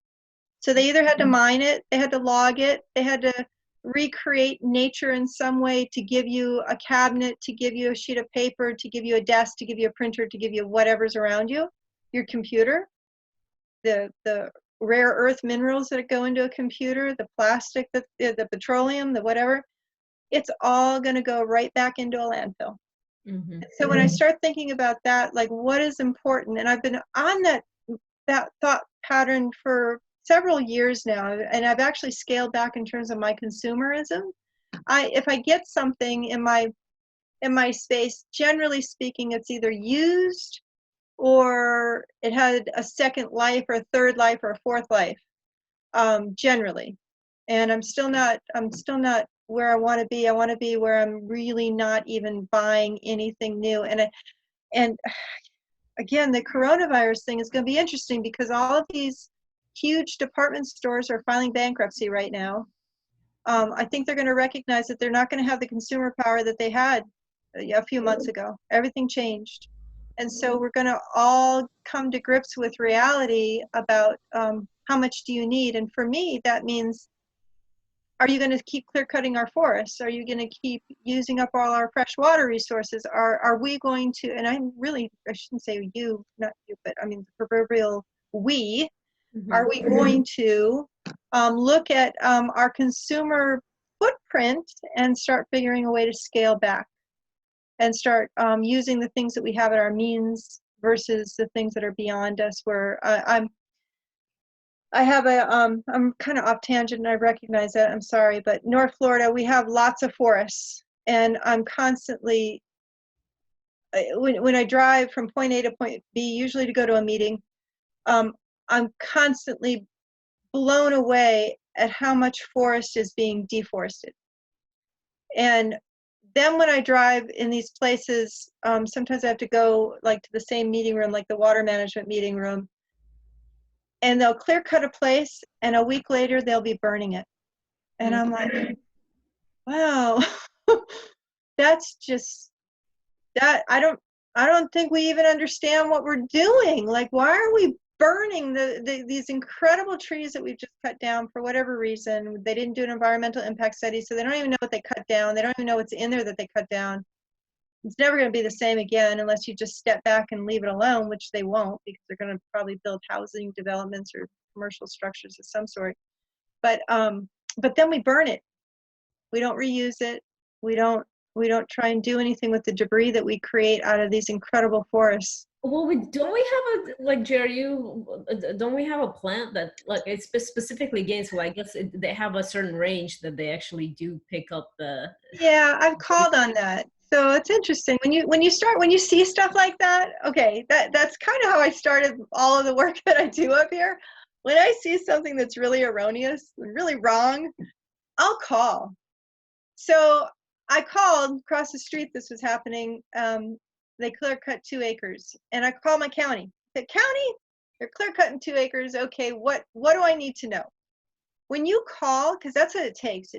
So they either had to mine it, they had to log it, they had to recreate nature in some way to give you a cabinet, to give you a sheet of paper, to give you a desk, to give you a printer, to give you whatever's around you, your computer, the rare earth minerals that go into a computer, the plastic, the petroleum, the whatever, it's all going to go right back into a landfill. Mm-hmm. So when I start thinking about that, like what is important, and I've been on that thought pattern for several years now, and I've actually scaled back in terms of my consumerism. If I get something in my space, generally speaking, it's either used or it had a second life or a third life or a fourth life, generally. And I'm still not where I want to be. I want to be where I'm really not even buying anything new. And again, the coronavirus thing is going to be interesting because all of these huge department stores are filing bankruptcy right now. I think they're going to recognize that they're not going to have the consumer power that they had a few months ago. Everything changed. And so we're going to all come to grips with reality about how much do you need. And for me, that means, are you going to keep clear cutting our forests? Are you going to keep using up all our fresh water resources? Are we going to, and I shouldn't say you, not you, but I mean the proverbial we, are we going to look at our consumer footprint and start figuring a way to scale back and start using the things that we have at our means versus the things that are beyond us, where I'm kind of off tangent, and I recognize that, I'm sorry, but North Florida, we have lots of forests, and I'm constantly, when I drive from point A to point B, usually to go to a meeting, I'm constantly blown away at how much forest is being deforested. And then when I drive in these places, sometimes I have to go like to the same meeting room, like the water management meeting room, and they'll clear cut a place, and a week later they'll be burning it. And I'm like, wow, that's just, that I don't think we even understand what we're doing. Like, why are we burning these incredible trees that we've just cut down for whatever reason? They didn't do an environmental impact study, so they don't even know what they cut down. They don't even know what's in there that they cut down. It's never going to be the same again unless you just step back and leave it alone, which they won't, because they're going to probably build housing developments or commercial structures of some sort. But then we burn it. We don't reuse it. We don't We don't try and do anything with the debris that we create out of these incredible forests. Well, don't we have a, like, GRU, don't we have a plant that, like, it's specifically Gainesville? I guess they have a certain range that they actually do pick up the. Yeah, I've called on that. So it's interesting when you see stuff like that. Okay, that's kind of how I started all of the work that I do up here. When I see something that's really erroneous, really wrong, I'll call. So I called across the street. This was happening. They clear cut 2 acres, and I called my county. The county, they're clear cutting 2 acres. Okay, what do I need to know? When you call, because that's what it takes.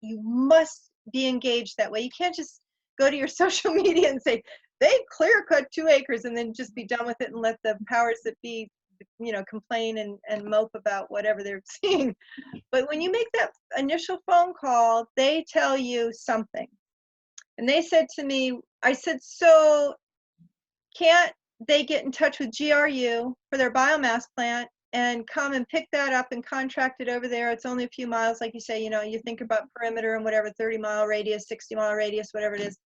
You must be engaged that way. You can't just go to your social media and say they clear cut 2 acres and then just be done with it and let the powers that be, complain and mope about whatever they're seeing. But when you make that initial phone call, they tell you something. And they said to me, I said, so can't they get in touch with GRU for their biomass plant and come and pick that up and contract it over there? It's only a few miles, like you say, you think about perimeter and whatever, 30-mile radius, 60-mile radius, whatever it is.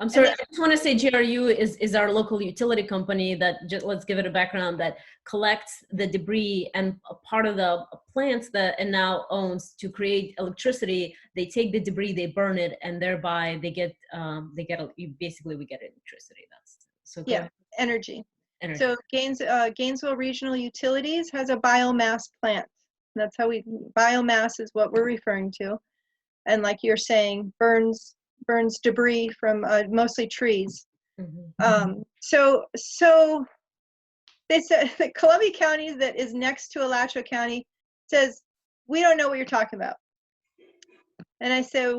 I'm sorry, I just want to say GRU is our local utility company that, let's give it a background, that collects the debris and part of the plants that it now owns to create electricity. They take the debris, they burn it, and thereby basically we get electricity. That's so yeah, energy. Energy. So Gainesville Regional Utilities has a biomass plant. That's how biomass is what we're referring to. And like you're saying, burns debris from mostly trees. Mm-hmm. So they said that Columbia County, that is next to Alachua County, says, we don't know what you're talking about. And I say,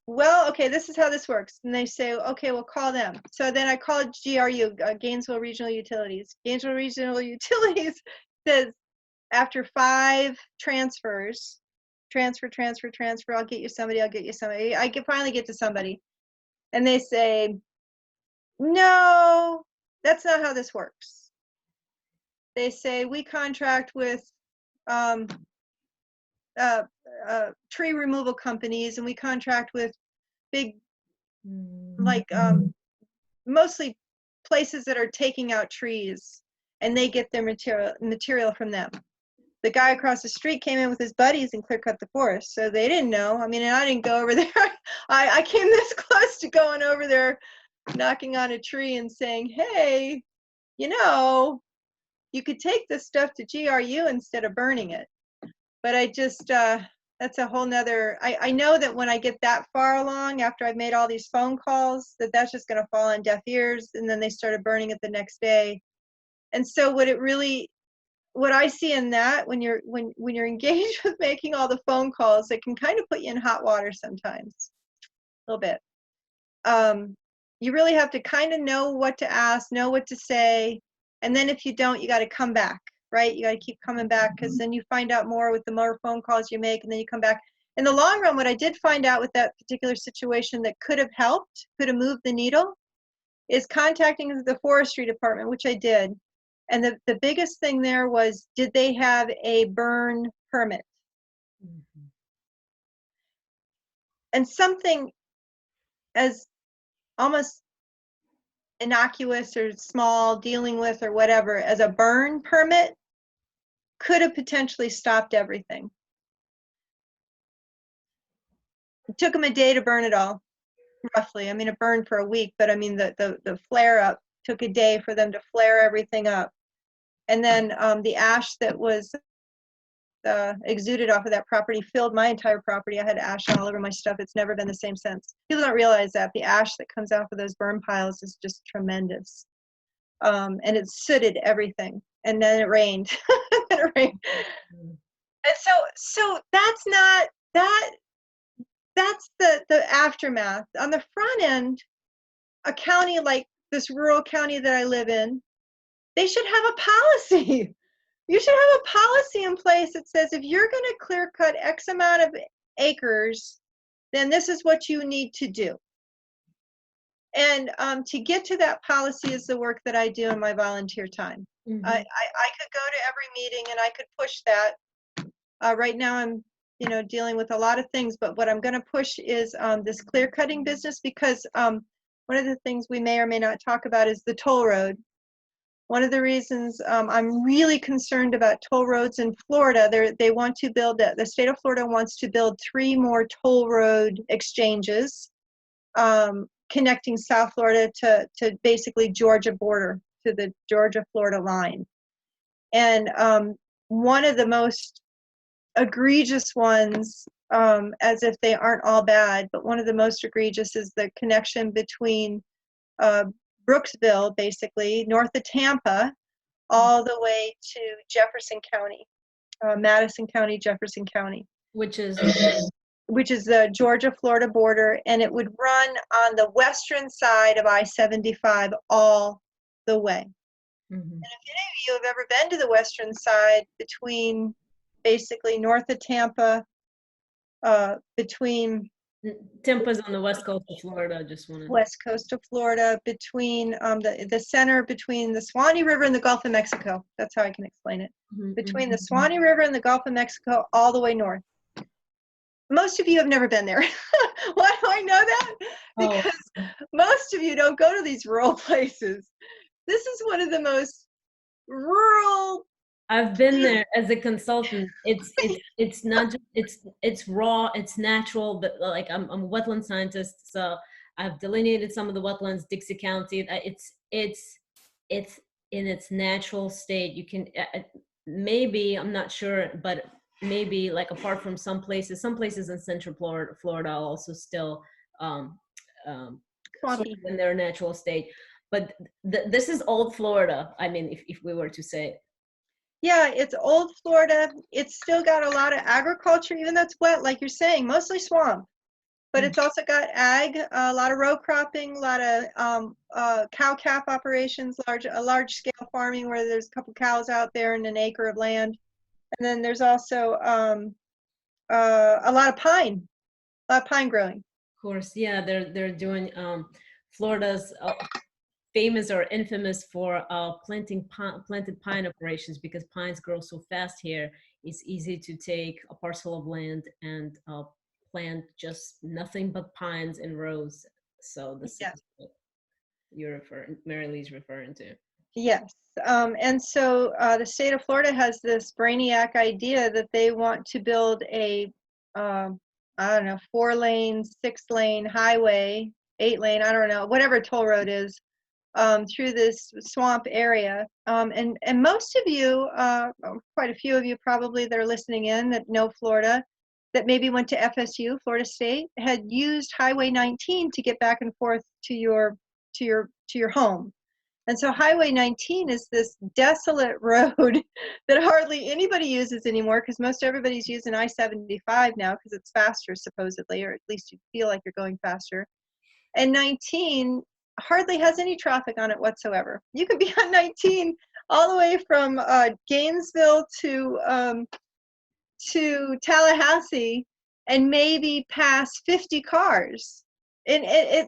well, okay, this is how this works. And they say, okay, we'll call them. So then I called GRU, Gainesville Regional Utilities. Gainesville Regional Utilities says, after 5 transfers, transfer, I'll get you somebody. I finally get to somebody. And they say, no, that's not how this works. They say, we contract with tree removal companies, and we contract with big, like, mostly places that are taking out trees, and they get their material from them. The guy across the street came in with his buddies and clear cut the forest, so they didn't know. I mean, and I didn't go over there. I came this close to going over there, knocking on a tree and saying, hey, you could take this stuff to GRU instead of burning it. But I just, that's a whole nother, I know that when I get that far along, after I've made all these phone calls, that's just going to fall on deaf ears, and then they started burning it the next day. And so what I see in that, when you're engaged with making all the phone calls, it can kind of put you in hot water sometimes, a little bit. You really have to kind of know what to ask, know what to say, and then if you don't, you got to come back, right? You got to keep coming back, because then you find out more with the more phone calls you make, and then you come back. In the long run, what I did find out with that particular situation that could have helped, could have moved the needle, is contacting the forestry department, which I did. And the biggest thing there was, did they have a burn permit? Mm-hmm. And something as almost innocuous or small, dealing with or whatever, as a burn permit could have potentially stopped everything. It took them a day to burn it all, roughly. I mean, it burned for a week, but I mean, the flare up took a day for them to flare everything up. And then the ash that was exuded off of that property filled my entire property. I had ash all over my stuff. It's never been the same since. People don't realize that the ash that comes out of those burn piles is just tremendous. And it sooted everything. And then it rained. And it rained. And so that's not that. That's the aftermath. On the front end, a county like this rural county that I live in, they should have a policy. You should have a policy in place that says, if you're going to clear cut X amount of acres, then this is what you need to do. And to get to that policy is the work that I do in my volunteer time. Mm-hmm. I could go to every meeting and I could push that. Right now dealing with a lot of things, but what I'm going to push is this clear cutting business, because one of the things we may or may not talk about is the toll road. One of the reasons I'm really concerned about toll roads in Florida, they want to build, the state of Florida wants to build 3 more toll road exchanges connecting South Florida to basically Georgia border, to the Georgia-Florida line. And one of the most egregious ones, as if they aren't all bad, but one of the most egregious is the connection between Brooksville, basically, north of Tampa, all the way to Jefferson County, Madison County, Jefferson County. Which is The Georgia-Florida border, and it would run on the western side of I-75 all the way. And if any of you have ever been to the western side, between basically north of Tampa, between Tampa's on the west coast of Florida, just want to. West coast of Florida, between the center between the Swanee River and the Gulf of Mexico. That's how I can explain it. Between the Swanee River and the Gulf of Mexico, all the way north. Most of you have never been there. Why do I know that? Because most of you don't go to these rural places. This is one of the most rural. I've been there as a consultant. It's not just, it's raw, it's natural, but like I'm a wetland scientist, so I've delineated some of the wetlands, Dixie County. It's in its natural state. You can maybe, I'm not sure, but maybe like apart from some places in Central Florida are also still in their natural state. But this is old Florida. I mean, if we were to say it. Yeah, it's old Florida. It's still got a lot of agriculture, even though it's wet, like you're saying, mostly swamp. But it's also got ag, a lot of row cropping, a lot of cow calf operations, large scale farming where there's a couple cows out there and an acre of land. And then there's also a lot of pine growing. Of course, yeah, they're doing Florida's famous or infamous for planted pine operations, because pines grow so fast here. It's easy to take a parcel of land and plant just nothing but pines in rows. So this is what Merrillee's referring to. Yes. And so the state of Florida has this brainiac idea that they want to build a, I don't know, 4-lane, 6-lane highway, 8-lane, I don't know, whatever toll road is, through this swamp area. And most of you, quite a few of you probably that are listening in that know Florida, that maybe went to FSU, Florida State, had used Highway 19 to get back and forth to your home. And so Highway 19 is this desolate road that hardly anybody uses anymore, because most everybody's using I-75 now because it's faster, supposedly, or at least you feel like you're going faster. And 19 hardly has any traffic on it whatsoever. You could be on 19 all the way from Gainesville to Tallahassee and maybe pass 50 cars. And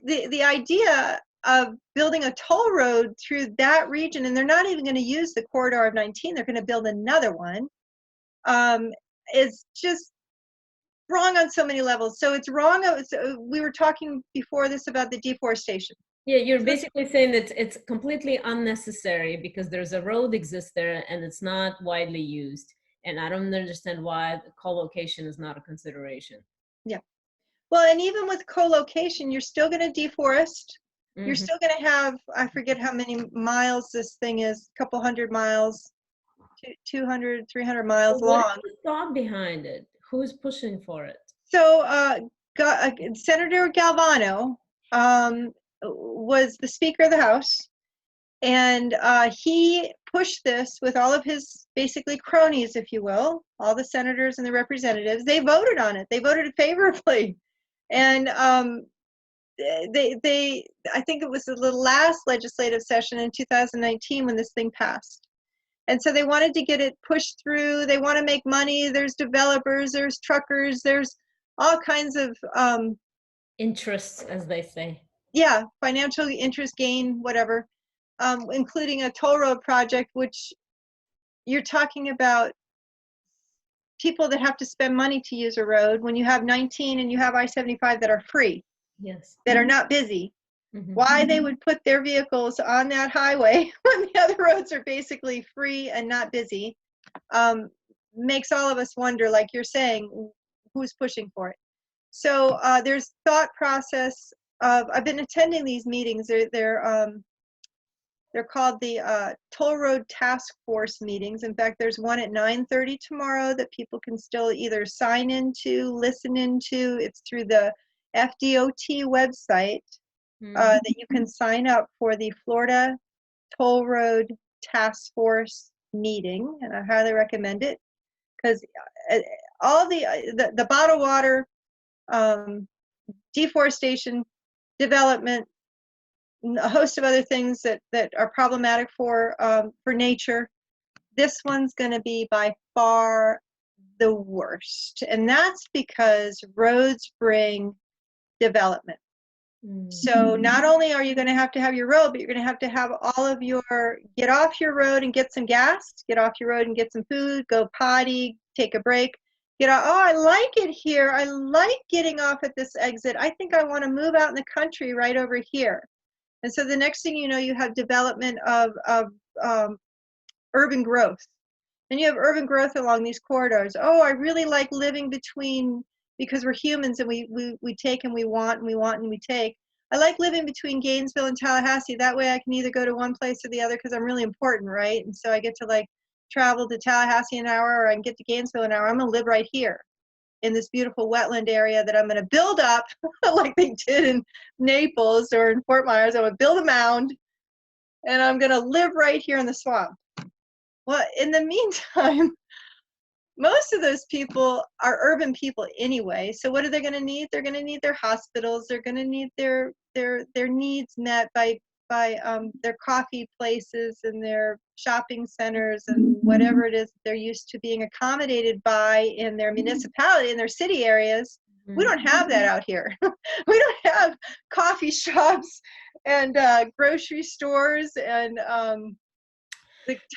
the idea of building a toll road through that region, and they're not even going to use the corridor of 19, they're going to build another one, is just wrong on so many levels. So it's wrong. We were talking before this about the deforestation. Yeah, you're basically saying that it's completely unnecessary because there's a road exists there and it's not widely used. And I don't understand why the co-location is not a consideration. Yeah. Well, and even with co-location, you're still going to deforest. You're still going to have, I forget how many miles this thing is, a couple hundred miles, 200, 300 miles long. What's the thought behind it? Who's pushing for it? So Senator Galvano was the Speaker of the House, and he pushed this with all of his basically cronies, if you will, all the senators and the representatives. They voted on it. They voted favorably. And I think it was the last legislative session in 2019 when this thing passed. And so they wanted to get it pushed through. They want to make money. There's developers, there's truckers, there's all kinds of interests, as they say. Yeah, financial interest gain, whatever, including a toll road project, which you're talking about people that have to spend money to use a road when you have 19 and you have I-75 that are free, Yes. that are not busy. Mm-hmm. Why they would put their vehicles on that highway when the other roads are basically free and not busy, makes all of us wonder, like you're saying, who's pushing for it. So there's thought process of, I've been attending these meetings. They're called the Toll Road Task Force meetings. In fact, there's one at 9:30 tomorrow that people can still either sign into, listen into. It's through the FDOT website that you can sign up for the Florida Toll Road Task Force meeting, and I highly recommend it, because all the bottled water, deforestation, development, a host of other things that are problematic for nature. This one's going to be by far the worst, and that's because roads bring development. So not only are you going to have your road, but you're going to have all of your, get off your road and get some gas, get off your road and get some food, go potty, take a break, get out. Oh, I like it here. I like getting off at this exit. I think I want to move out in the country right over here. And so the next thing you know, you have development of urban growth. And you have urban growth along these corridors. Oh, I really like living between, because we're humans and we take and we want and we want and we take. I like living between Gainesville and Tallahassee. That way I can either go to one place or the other because I'm really important, right? And so I get to like travel to Tallahassee an hour, or I can get to Gainesville an hour. I'm gonna live right here in this beautiful wetland area that I'm gonna build up like they did in Naples or in Fort Myers. I'm gonna build a mound and I'm gonna live right here in the swamp. Well, in the meantime, most of those people are urban people anyway. So what are they going to need? They're going to need their hospitals. They're going to need their needs met by their coffee places and their shopping centers and whatever it is they're used to being accommodated by in their municipality, in their city areas. We don't have that out here. We don't have coffee shops and grocery stores and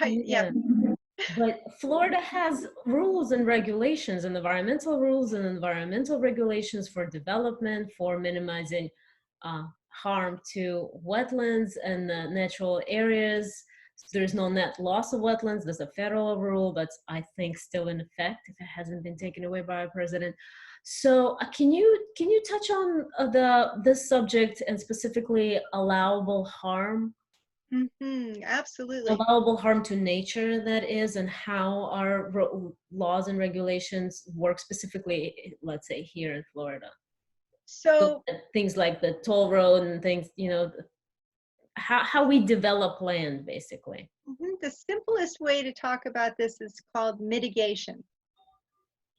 yeah. But Florida has rules and regulations, and environmental rules and environmental regulations for development, for minimizing harm to wetlands and natural areas. So there's no net loss of wetlands. There's a federal rule that's, I think, still in effect if it hasn't been taken away by our president. So can you touch on this subject, and specifically allowable harm? Absolutely. Allowable harm to nature, that is, and how our laws and regulations work specifically, let's say, here in Florida. So things like the toll road and things, how we develop land, basically. The simplest way to talk about this is called mitigation.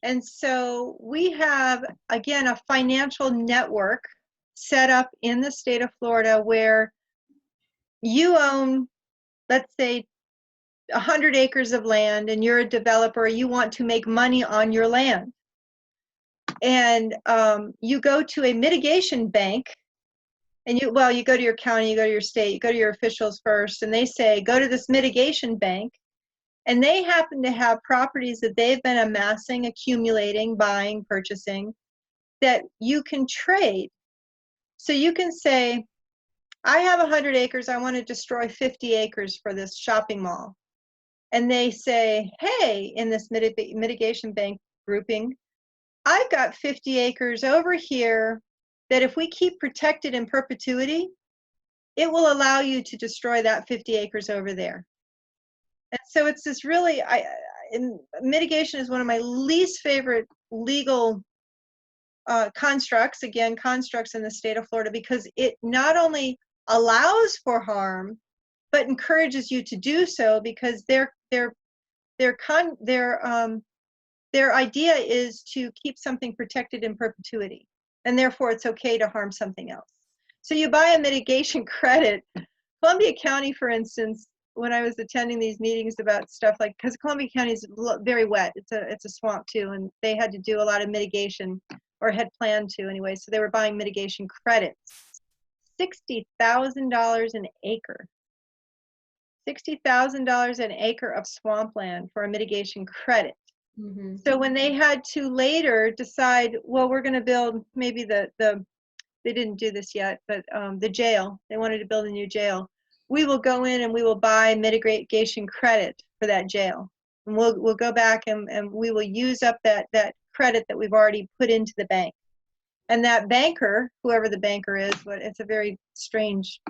And so we have, again, a financial network set up in the state of Florida where you own, let's say, 100 acres of land, and you're a developer, you want to make money on your land. And you go to a mitigation bank, and you go to your county, you go to your state, you go to your officials first, and they say, go to this mitigation bank. And they happen to have properties that they've been amassing, accumulating, buying, purchasing, that you can trade. So you can say, I have 100 acres, I want to destroy 50 acres for this shopping mall. And they say, hey, in this mitigation bank grouping, I've got 50 acres over here that if we keep protected in perpetuity, it will allow you to destroy that 50 acres over there. And so it's this really, mitigation is one of my least favorite legal constructs, again, constructs in the state of Florida, because it not only allows for harm, but encourages you to do so, because their idea is to keep something protected in perpetuity, and therefore it's okay to harm something else. So you buy a mitigation credit. Columbia County, for instance, when I was attending these meetings about stuff like, because Columbia County is very wet, it's a swamp too, and they had to do a lot of mitigation, or had planned to anyway, so they were buying mitigation credits. $60,000 an acre. $60,000 an acre of swampland for a mitigation credit. Mm-hmm. So when they had to later decide, well, we're going to build maybe they didn't do this yet, but the jail, they wanted to build a new jail. We will go in and we will buy mitigation credit for that jail. And we'll go back and we will use up that credit that we've already put into the bank. And that banker, whoever the banker is, but it's a very strange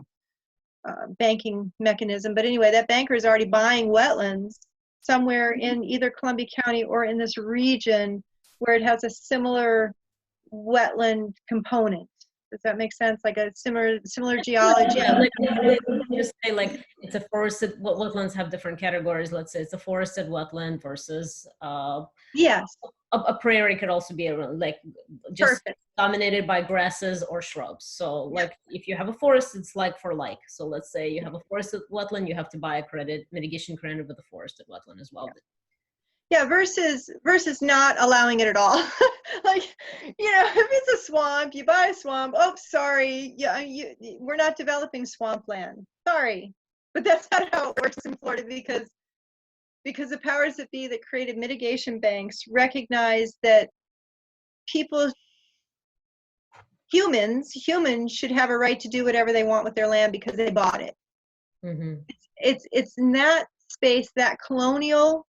banking mechanism. But anyway, that banker is already buying wetlands somewhere in either Columbia County or in this region where it has a similar wetland component. Does that make sense? Like a similar geology. Yeah, like just say like it's a forested. Wetlands have different categories. Let's say it's a forested wetland versus Yes. A prairie could also be like just Perfect. dominated by grasses or shrubs. So like if you have a forest, it's like for like. So let's say you have a forested wetland, you have to buy a mitigation credit with the forested wetland as well. Yeah, versus not allowing it at all. Like, you know, if it's a swamp, you buy a swamp. Oh, sorry, yeah, we're not developing swampland. Sorry, but that's not how it works in Florida because the powers that be that created mitigation banks recognize that humans should have a right to do whatever they want with their land because they bought it. Mm-hmm. It's in that space, that colonial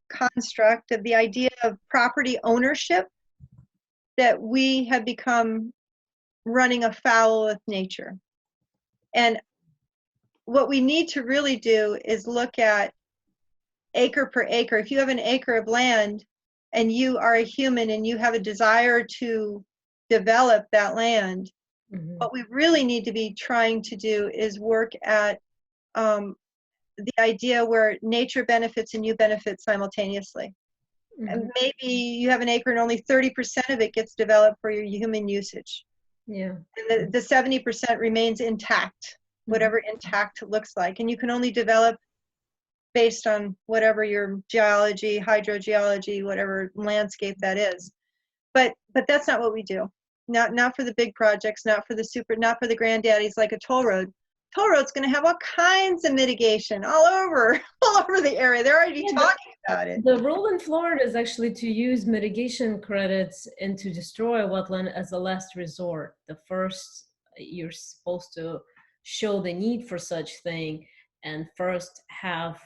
construct of the idea of property ownership, that we have become running afoul of nature. And what we need to really do is look at acre per acre. If you have an acre of land and you are a human and you have a desire to develop that land, Mm-hmm. what we really need to be trying to do is work at the idea where nature benefits and you benefit simultaneously. Mm-hmm. And maybe you have an acre and only 30% of it gets developed for your human usage. Yeah. And the 70% remains intact, whatever intact looks like. And you can only develop based on whatever your geology, hydrogeology, whatever landscape that is. But that's not what we do. Not for the big projects, not for the granddaddies like a toll road. Toll road's going to have all kinds of mitigation all over the area. They're already talking about it. The rule in Florida is actually to use mitigation credits and to destroy a wetland as a last resort. The first, you're supposed to show the need for such thing, and first have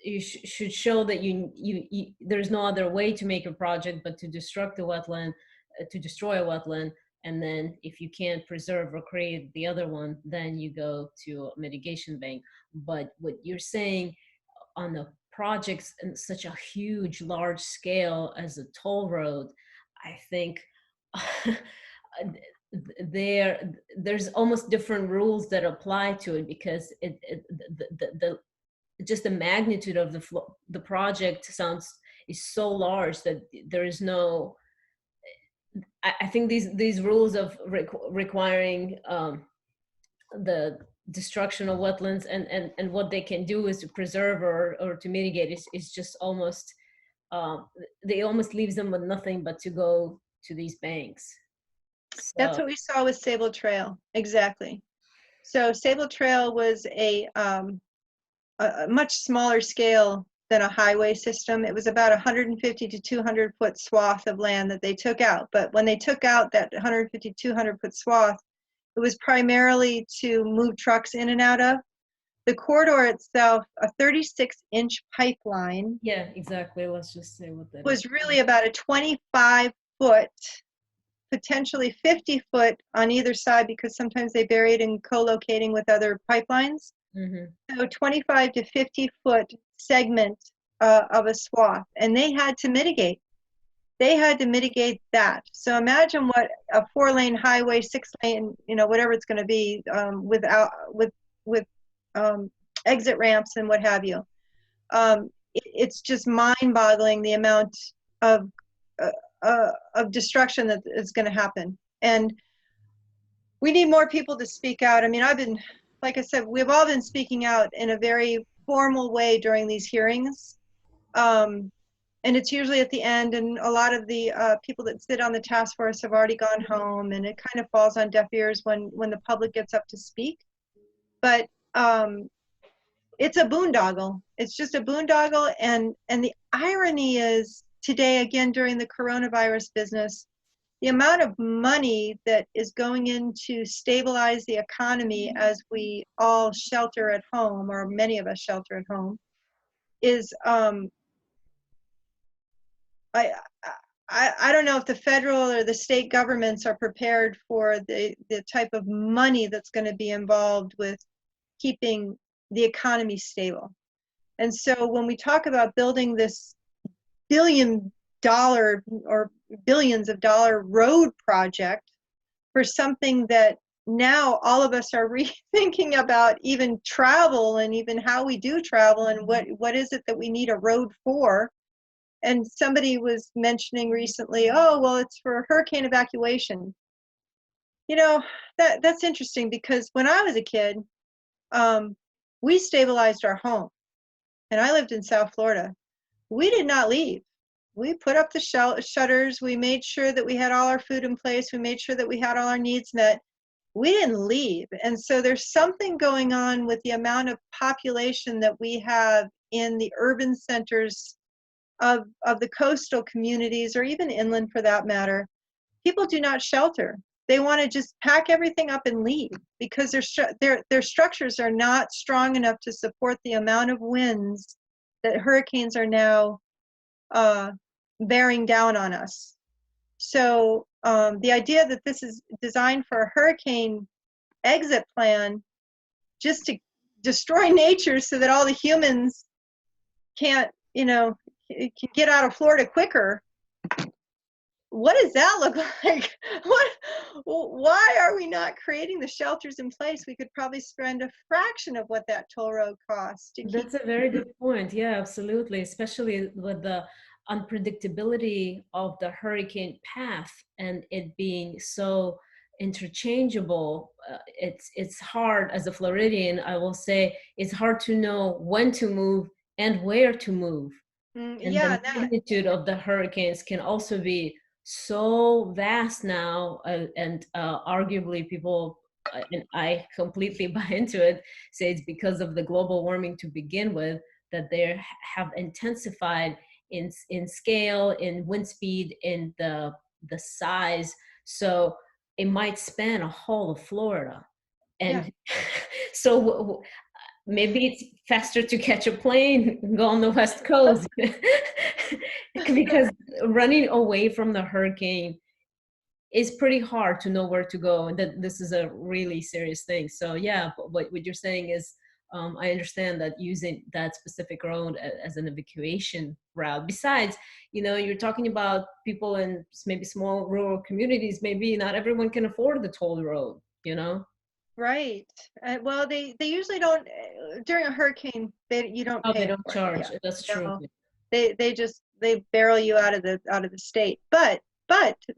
you should show that you there's no other way to make a project but to destruct the wetland, to destroy a wetland. And then if you can't preserve or create the other one, then you go to a mitigation bank. But what you're saying on the projects in such a huge, large scale as a toll road, I think there's almost different rules that apply to it because just the magnitude of the project is so large that there is no. I think these rules of requiring the destruction of wetlands and what they can do is to preserve or to mitigate is just almost they almost leaves them with nothing but to go to these banks. So. That's what we saw with Sable Trail, exactly. So Sable Trail was a much smaller scale than a highway system. It was about 150 to 200 foot swath of land that they took out. But when they took out that 150, 200 foot swath, it was primarily to move trucks in and out of. The corridor itself, a 36-inch pipeline. Yeah, exactly. Let's just say what that was really about a 25-foot, potentially 50-foot on either side because sometimes they buried and co-locating with other pipelines. Mm-hmm. So 25 to 50-foot segment of a swath, and they had to mitigate. They had to mitigate that. So imagine what a 4-lane highway, 6-lane, whatever it's going to be, with exit ramps and what have you. It's just mind-boggling the amount of destruction that is going to happen. And we need more people to speak out. I mean, like I said, we've all been speaking out in a very formal way during these hearings. And it's usually at the end, and a lot of the people that sit on the task force have already gone home, and it kind of falls on deaf ears when the public gets up to speak. But it's a boondoggle. It's just a boondoggle, and the irony is today, again, during the coronavirus business, the amount of money that is going in to stabilize the economy as we all shelter at home, or many of us shelter at home, is I, I don't know if the federal or the state governments are prepared for the type of money that's going to be involved with keeping the economy stable. And so when we talk about building this $1 billion or billions of dollar road project for something that now all of us are rethinking about, even travel and even how we do travel, and what is it that we need a road for. And somebody was mentioning recently, oh, well, it's for hurricane evacuation. You know, that's interesting, because when I was a kid, we stabilized our home. And I lived in South Florida. We did not leave. We put up the shutters. We made sure that we had all our food in place. We made sure that we had all our needs met. We didn't leave. And so there's something going on with the amount of population that we have in the urban centers of the coastal communities, or even inland for that matter. People do not shelter. They want to just pack everything up and leave, because their structures are not strong enough to support the amount of winds that hurricanes are now bearing down on us. So the idea that this is designed for a hurricane exit plan, just to destroy nature so that all the humans can't, can get out of Florida quicker. What does that look like? Why are we not creating the shelters in place? We could probably spend a fraction of what that toll road costs. That's a very good point. Yeah, absolutely. Especially with the unpredictability of the hurricane path and it being so interchangeable. It's hard as a Floridian, I will say, it's hard to know when to move and where to move. And Yeah, the magnitude of the hurricanes can also be so vast now, and arguably people, and I completely buy into it, say it's because of the global warming to begin with, that they have intensified in scale, in wind speed, in the size. So it might span a whole of Florida. And yeah. So maybe it's faster to catch a plane and go on the West Coast because running away from the hurricane is pretty hard to know where to go, and that this is a really serious thing. So yeah, what you're saying is, I understand that using that specific road as an evacuation route. Besides, you're talking about people in maybe small rural communities. Maybe not everyone can afford the toll road, Right. Well, they usually don't during a hurricane. You don't pay. They don't charge. Yeah. That's true. No. They barrel you out of the state. But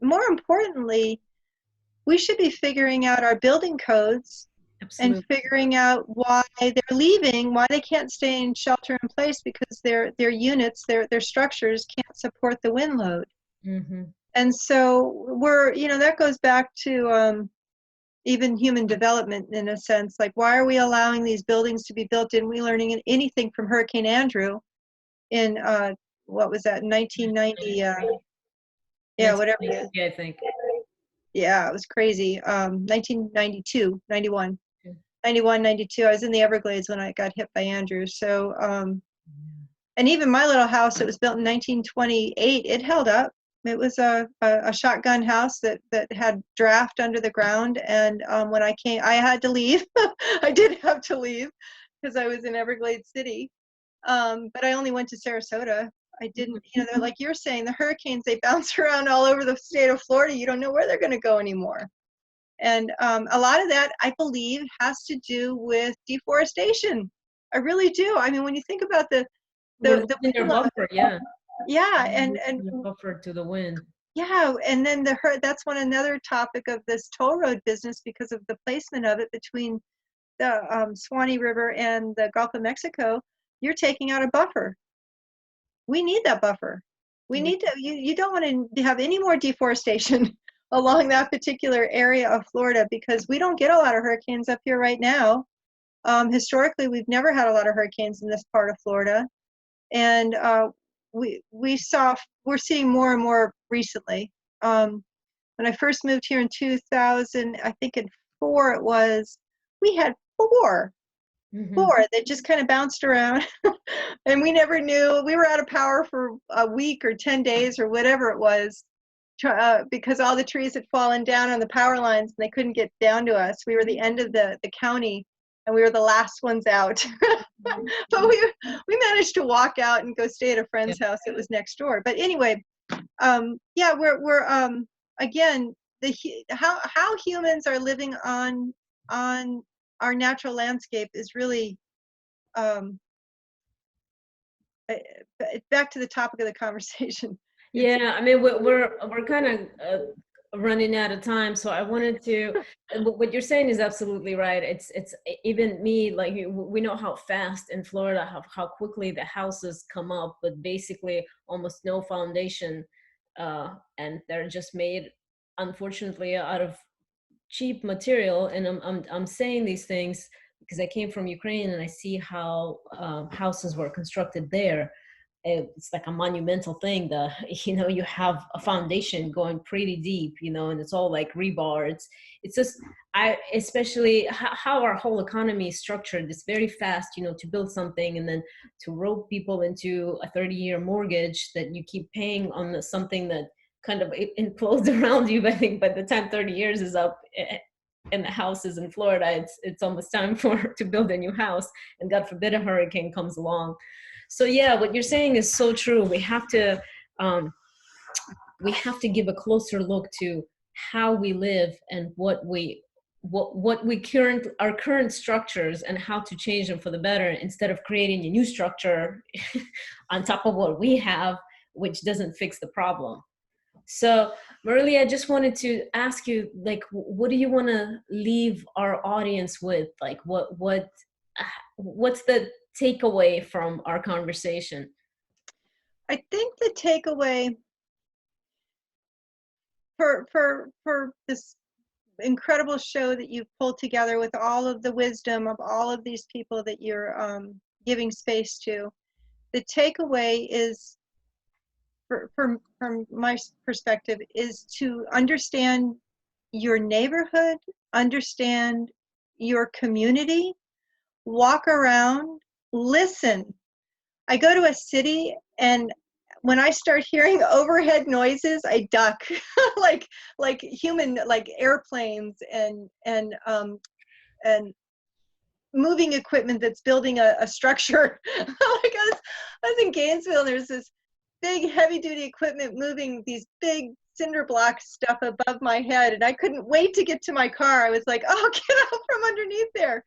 more importantly, we should be figuring out our building codes. Absolutely. And figuring out why they're leaving, why they can't stay in shelter in place, because their units, their structures can't support the wind load. Mm-hmm. And so that goes back to even human development, in a sense. Like, why are we allowing these buildings to be built? Didn't we learning anything from Hurricane Andrew in what was that, 1990? Yeah, whatever. Yeah, I think. Yeah, it was crazy. 1992, 91. 91, 92. I was in the Everglades when I got hit by Andrew. So, and even my little house that was built in 1928, it held up. It was a shotgun house that had draft under the ground. And when I came, I had to leave. I did have to leave because I was in Everglades City. But I only went to Sarasota. I didn't, they're like you're saying, the hurricanes, they bounce around all over the state of Florida. You don't know where they're going to go anymore. And a lot of that, I believe, has to do with deforestation. I really do. I mean, when you think about the buffer, yeah. Yeah, and buffer to the wind. Yeah, and then that's another topic of this toll road business, because of the placement of it between the Swanee River and the Gulf of Mexico. You're taking out a buffer. We need that buffer. We need to. You don't want to have any more deforestation along that particular area of Florida, because we don't get a lot of hurricanes up here right now. Historically, we've never had a lot of hurricanes in this part of Florida, and we're seeing more and more recently. When I first moved here in 2000, I think in 4 it was, we had 4 that just kind of bounced around and we never knew. We were out of power for a week or 10 days or whatever it was, because all the trees had fallen down on the power lines and they couldn't get down to us. We were the end of the county and we were the last ones out. But we managed to walk out and go stay at a friend's house that was next door. But anyway, yeah, we're again, how humans are living on our natural landscape is really back to the topic of the conversation. Yeah, I mean, we're kind of running out of time, so I wanted to. What you're saying is absolutely right. It's even me, like, we know how fast in Florida, how quickly the houses come up, but basically almost no foundation, and they're just made, unfortunately, out of cheap material. And I'm saying these things because I came from Ukraine and I see how houses were constructed there. It's like a monumental thing that, you know, you have a foundation going pretty deep, you know, and it's all like rebar. It's just, especially how our whole economy is structured. It's very fast, you know, to build something and then to rope people into a 30-year mortgage that you keep paying on something that kind of implodes around you. I think by the time 30 years is up and the house is in Florida, it's almost time to build a new house, and God forbid a hurricane comes along. So yeah, what you're saying is so true. We have to give a closer look to how we live and what our current structures, and how to change them for the better, instead of creating a new structure on top of what we have, which doesn't fix the problem. So Merrillee, I just wanted to ask you, like, what do you want to leave our audience with? Like, what's the takeaway from our conversation? I think the takeaway for this incredible show that you've pulled together with all of the wisdom of all of these people that you're giving space to, the takeaway is, from my perspective, is to understand your neighborhood, understand your community, walk around, listen. I go to a city and when I start hearing overhead noises, I duck, like human, like airplanes and moving equipment that's building a structure. Like I was in Gainesville, and there's this big heavy duty equipment moving these big cinder block stuff above my head, and I couldn't wait to get to my car. I was like, oh, get out from underneath there.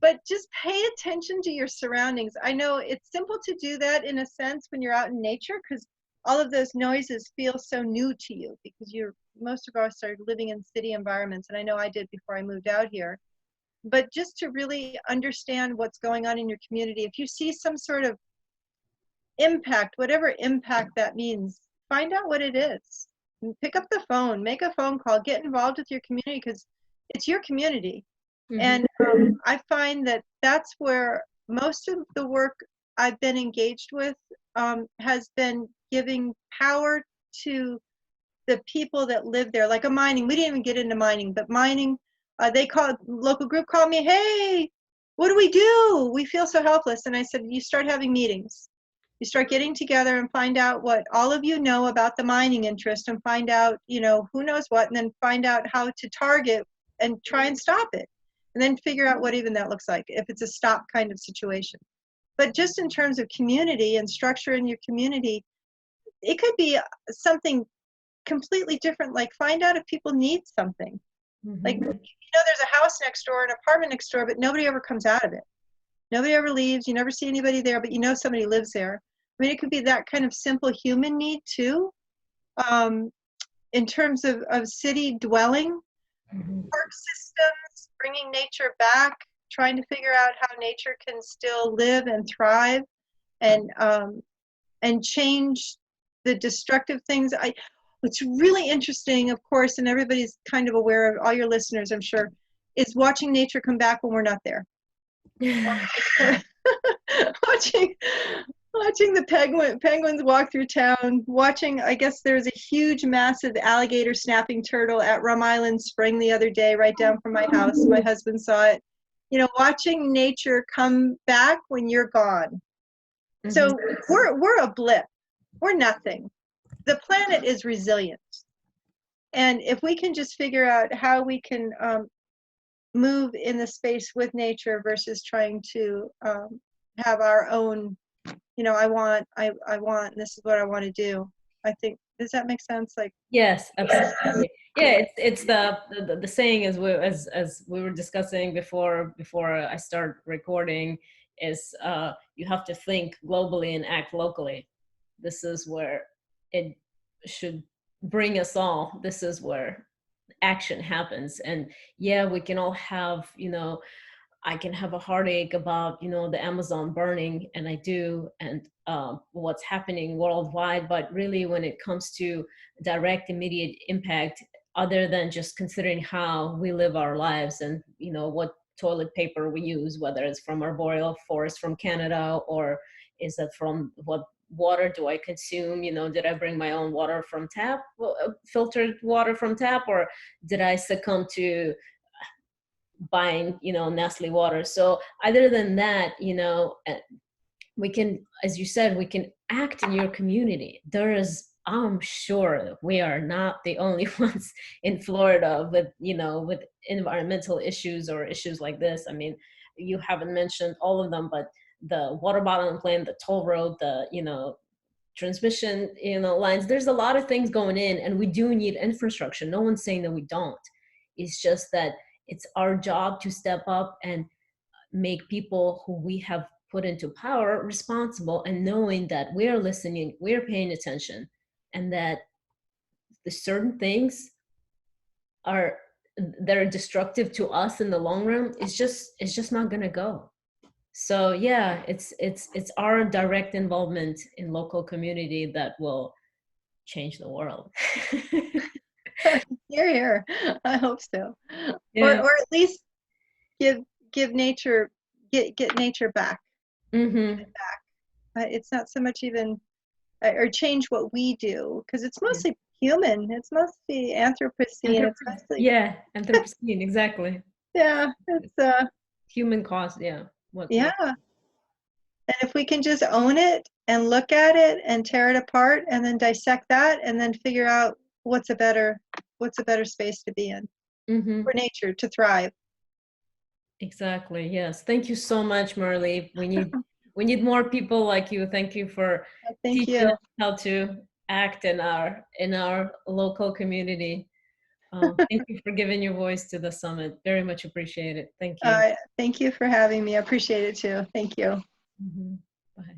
But just pay attention to your surroundings. I know it's simple to do that in a sense when you're out in nature, because all of those noises feel so new to you, because most of us are living in city environments, and I know I did before I moved out here. But just to really understand what's going on in your community, if you see some sort of impact, whatever impact that means, find out what it is. Pick up the phone, make a phone call, get involved with your community, because it's your community. Mm-hmm. And I find that that's where most of the work I've been engaged with has been giving power to the people that live there. Like a mining, we didn't even get into mining, but mining, local group called me, hey, what do we do? We feel so helpless. And I said, you start having meetings. You start getting together and find out what all of you know about the mining interest, and find out, you know, who knows what, and then find out how to target and try and stop it. And then figure out what even that looks like, if it's a stop kind of situation. But just in terms of community and structure in your community, it could be something completely different. Like, find out if people need something. Mm-hmm. Like, you know, there's a house next door, an apartment next door, but nobody ever comes out of it. Nobody ever leaves. You never see anybody there, but you know somebody lives there. I mean, it could be that kind of simple human need too. In terms of city dwelling, mm-hmm. Park systems, bringing nature back, trying to figure out how nature can still live and thrive, and change the destructive things. What's really interesting, of course, and everybody's kind of aware of, all your listeners, I'm sure, is watching nature come back when we're not there. Watching the penguins walk through town, watching, I guess there's a huge, massive alligator snapping turtle at Rum Island Spring the other day, right down from my house. My husband saw it. You know, watching nature come back when you're gone. So we're a blip. We're nothing. The planet is resilient. And if we can just figure out how we can move in the space with nature versus trying to have our own, you know, I want, and this is what I want to do. I think, does that make sense? Like, yes, absolutely. Yeah, it's the saying as we were discussing before I start recording is you have to think globally and act locally. This is where it should bring us all. This is where action happens. And yeah, we can all have, you know, I can have a heartache about, you know, the Amazon burning, and I do, and what's happening worldwide. But really, when it comes to direct, immediate impact, other than just considering how we live our lives and, you know, what toilet paper we use, whether it's from arboreal forest from Canada, or is it from what water do I consume? You know, did I bring my own water from tap, filtered water from tap, or did I succumb to buying, you know, Nestle water? So other than that, you know, we can, as you said, we can act in your community. There is, I'm sure we are not the only ones in Florida with, you know, with environmental issues or issues like this. I mean, you haven't mentioned all of them, but the water bottling plant, the toll road, the, you know, transmission, you know, lines, there's a lot of things going in, and we do need infrastructure. No one's saying that we don't. It's just that it's our job to step up and make people who we have put into power responsible, and knowing that we're listening, we're paying attention, and that the certain things are that are destructive to us in the long run it's just not going to go. So yeah, it's our direct involvement in local community that will change the world. You're here. I hope so. Yeah. Or at least give nature, get nature back. Mm-hmm. Get it back. It's not so much even, or change what we do, because it's mostly human. It's mostly Anthropocene. It's mostly, yeah, Anthropocene, exactly. yeah, it's Human cost, yeah. yeah. And if we can just own it and look at it and tear it apart and then dissect that and then figure out what's a better space to be in for nature to thrive. Exactly. Yes. Thank you so much, Merrillee. We need more people like you. Thank you for Thank teaching you. us how to act in our local community. Thank you for giving your voice to the summit. Very much appreciate it. Thank you. Thank you for having me. I appreciate it too. Thank you. Bye.